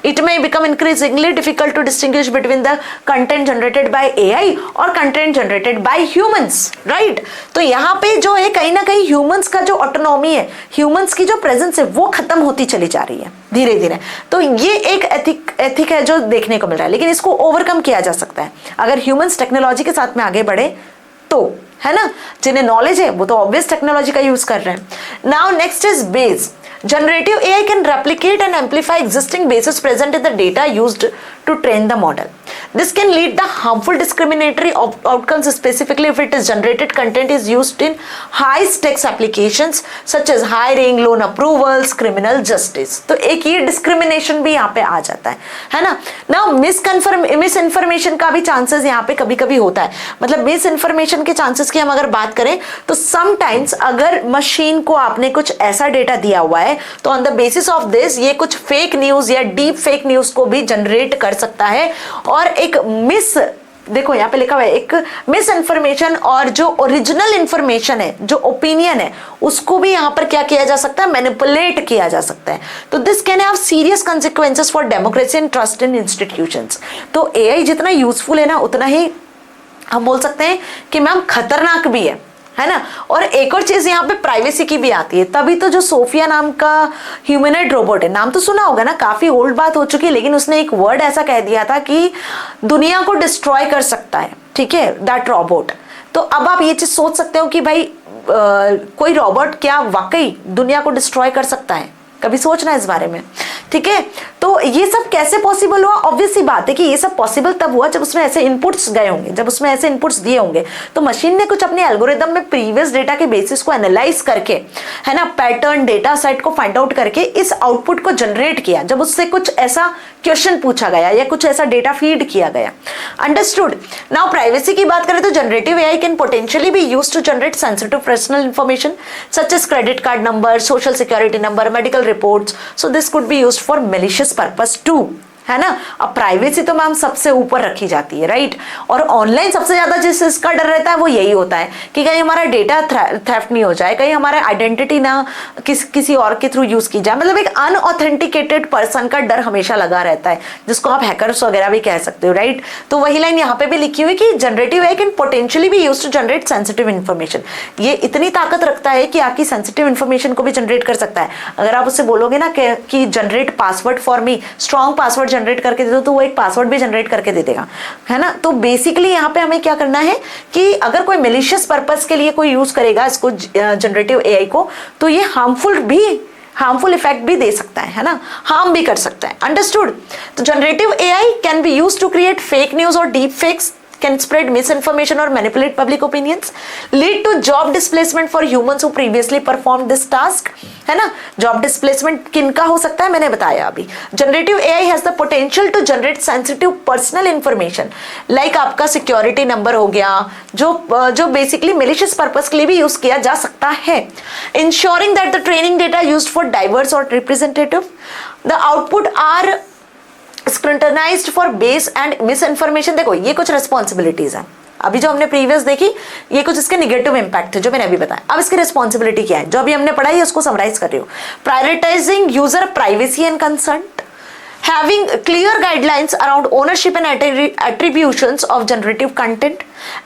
it may become increasingly difficult to distinguish between the content generated by AI और content generated by humans, right? तो यहाँ पे जो है कहीं ना कहीं humans का जो ऑटोनॉमी है, humans की जो प्रेजेंस है वो खत्म होती चली जा रही है धीरे धीरे। तो ये एक एथिक है जो देखने को मिल रहा है, लेकिन इसको ओवरकम किया जा सकता है अगर ह्यूमंस टेक्नोलॉजी के साथ में आगे बढ़े तो, है ना। जिन्हें नॉलेज है वो तो ऑब्वियस टेक्नोलॉजी का यूज कर रहे हैं। Now next is base. Generative AI can replicate and amplify existing bases present in the data used to train the model. This can lead to harmful discriminatory outcomes, specifically if it is generated content is used in high stakes applications such as hiring, loan approvals, criminal justice. तो एक ये discrimination भी यहाँ पे आ जाता है ना। Now misinformation का भी chances यहाँ पे कभी कभी होता है, मतलब misinformation के chances की हम अगर बात करें तो sometimes अगर मशीन को आपने कुछ ऐसा डेटा दिया हुआ है तो on the basis of this ये कुछ फेक न्यूज या डीप फेक न्यूज को भी जनरेट कर सकता है, और एक देखो यहाँ पे लिखा हुआ है एक मिस इन्फॉर्मेशन और जो ओरिजिनल इंफॉर्मेशन है, जो ओपिनियन है, उसको भी यहाँ पर क्या किया जा सकता है, मैनिपुलेट किया जा सकता है। तो this can have serious consequences for democracy and trust in institutions. तो एआई जितना यूजफुल है ना उतना ही हम बोल सकते हैं कि मैम खतरनाक भी है ना। और एक और चीज यहाँ पे प्राइवेसी की भी आती है, तभी तो जो सोफिया नाम का ह्यूमनॉइड रोबोट है, नाम तो सुना होगा ना, काफी ओल्ड बात हो चुकी है, लेकिन उसने एक वर्ड ऐसा कह दिया था कि दुनिया को डिस्ट्रॉय कर सकता है, ठीक है, दैट रोबोट। तो अब आप ये चीज सोच सकते हो कि भाई कोई रोबोट क्या वाकई दुनिया को डिस्ट्रॉय कर सकता है, कभी सोचना इस बारे में, ठीक है। तो ये सब कैसे पॉसिबल हुआ, ऑब्वियस सी बात है कि ये सब पॉसिबल तब हुआ जब उसमें ऐसे इनपुट्स गए होंगे, जब उसमें ऐसे इनपुट्स दिए होंगे, तो मशीन ने कुछ अपने एल्गोरिदम में प्रीवियस डेटा के बेसिस को एनालाइज करके, है ना, पैटर्न डेटा सेट को फाइंड आउट करके इस आउटपुट को जनरेट किया जब उससे कुछ ऐसा क्वेश्चन पूछा गया या कुछ ऐसा डेटा फीड किया गया। अंडरस्टूड। नाउ प्राइवेसी की बात करें तो generative AI can potentially be used to generate sensitive personal information such as credit card number, social security number, medical reports. So this could be used for malicious purpose too, है ना। अब प्राइवेसी तो मैम सबसे ऊपर रखी जाती है, राइट। और ऑनलाइन सबसे ज्यादा जिस इसका डर रहता है वो यही होता है कि कहीं हमारा डेटा थेफ्ट नहीं हो जाए, कहीं हमारा आइडेंटिटी ना किसी और के थ्रू यूज की जाए। मतलब एक अनऑथेंटिकेटेड पर्सन का डर हमेशा लगा रहता है, जिसको आप हैकर्स वगैरह भी कह सकते हो, राइट। तो वही लाइन यहाँ पे भी लिखी हुई कि generative AI can potentially be used to generate sensitive information. ये इतनी ताकत रखता है कि आपकी सेंसिटिव इन्फॉर्मेशन को भी जनरेट कर सकता है। अगर आप उससे बोलोगे ना कि generate password for me, strong password generate करके दे दो, तो वो एक पासवर्ड भी जनरेट करके दे देगा, है ना। तो बेसिकली यहाँ पे हमें क्या करना है कि अगर कोई मेलिशियस पर्पस के लिए कोई यूज करेगा इसको जनरेटिव एआई को, तो ये हार्मफुल इफेक्ट भी दे सकता है ना, हार्म भी कर सकता है। अंडरस्टूड। तो generative AI can be used to create fake news और deep fakes, can spread misinformation or manipulate public opinions, lead to job displacement for humans who previously performed this task, है ना। job displacement किनका हो सकता है मैंने बताया अभी। generative AI has the potential to generate sensitive personal information, like आपका security number हो गया, जो basically malicious purpose के लिए भी यूज किया जा सकता है। ensuring that the training data used for diverse or representative, the output are scrutinised for base and miss information. देखो ये कुछ रिस्पॉन्सिबिलिटीज है, अभी जो हमने प्रीवियस देखी ये कुछ इसके निगेटिव इंपैक्ट थे जो मैंने अभी बताया। अब इसकी रिस्पॉन्सिबिलिटी क्या है, जो अभी हमने पढ़ाई है उसको समराइज कर रही हूँ। Prioritising user privacy and consent, having clear guidelines around ownership and attributions of generative content,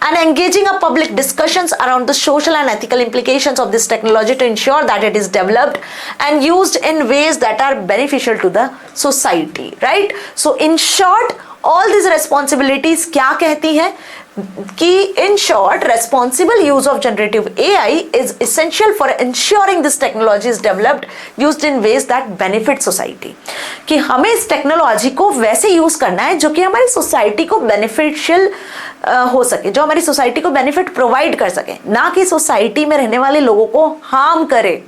and engaging a public discussions around the social and ethical implications of this technology to ensure that it is developed and used in ways that are beneficial to the society, right? So in short, all these responsibilities क्या कहती हैं कि in short, responsible use of generative AI is essential for ensuring this technology is developed, used in ways that benefit society। कि हमें इस टेक्नोलॉजी को वैसे यूज करना है जो कि हमारी सोसाइटी को बेनिफिशियल हो सके, जो हमारी सोसाइटी को बेनिफिट प्रोवाइड कर सके, ना कि सोसाइटी में रहने वाले लोगों को हार्म करे,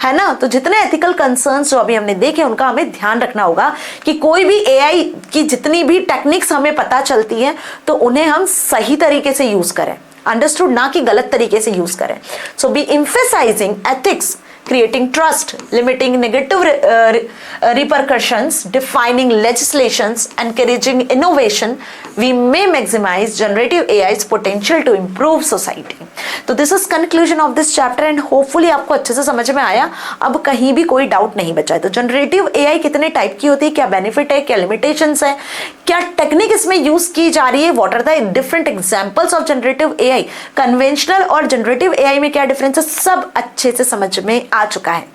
है ना। तो जितने एथिकल कंसर्न्स जो अभी हमने देखे उनका हमें ध्यान रखना होगा कि कोई भी एआई की जितनी भी टेक्निक्स हमें पता चलती हैं तो उन्हें हम सही तरीके से यूज करें, अंडरस्टूड, ना कि गलत तरीके से यूज करें। So be emphasising ethics, creating trust, limiting negative repercussions, defining legislations, encouraging innovation, we may maximize generative AI's potential to improve society। तो this is conclusion of this chapter and hopefully आपको अच्छे से समझ में आया, अब कहीं भी कोई डाउट नहीं बचा है। तो जनरेटिव एआई कितने टाइप की होती है, क्या बेनिफिट है, क्या लिमिटेशंस है, क्या टेक्निक इसमें यूज की जा रही है, what are the different examples of generative AI, conventional और जनरेटिव एआई में क्या डिफरेंस है, सब अच्छे से समझ में आ चुका है।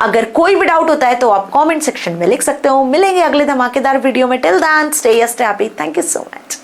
अगर कोई भी डाउट होता है तो आप कमेंट सेक्शन में लिख सकते हो। मिलेंगे अगले धमाकेदार वीडियो में। Till then stay happy. Thank you so much.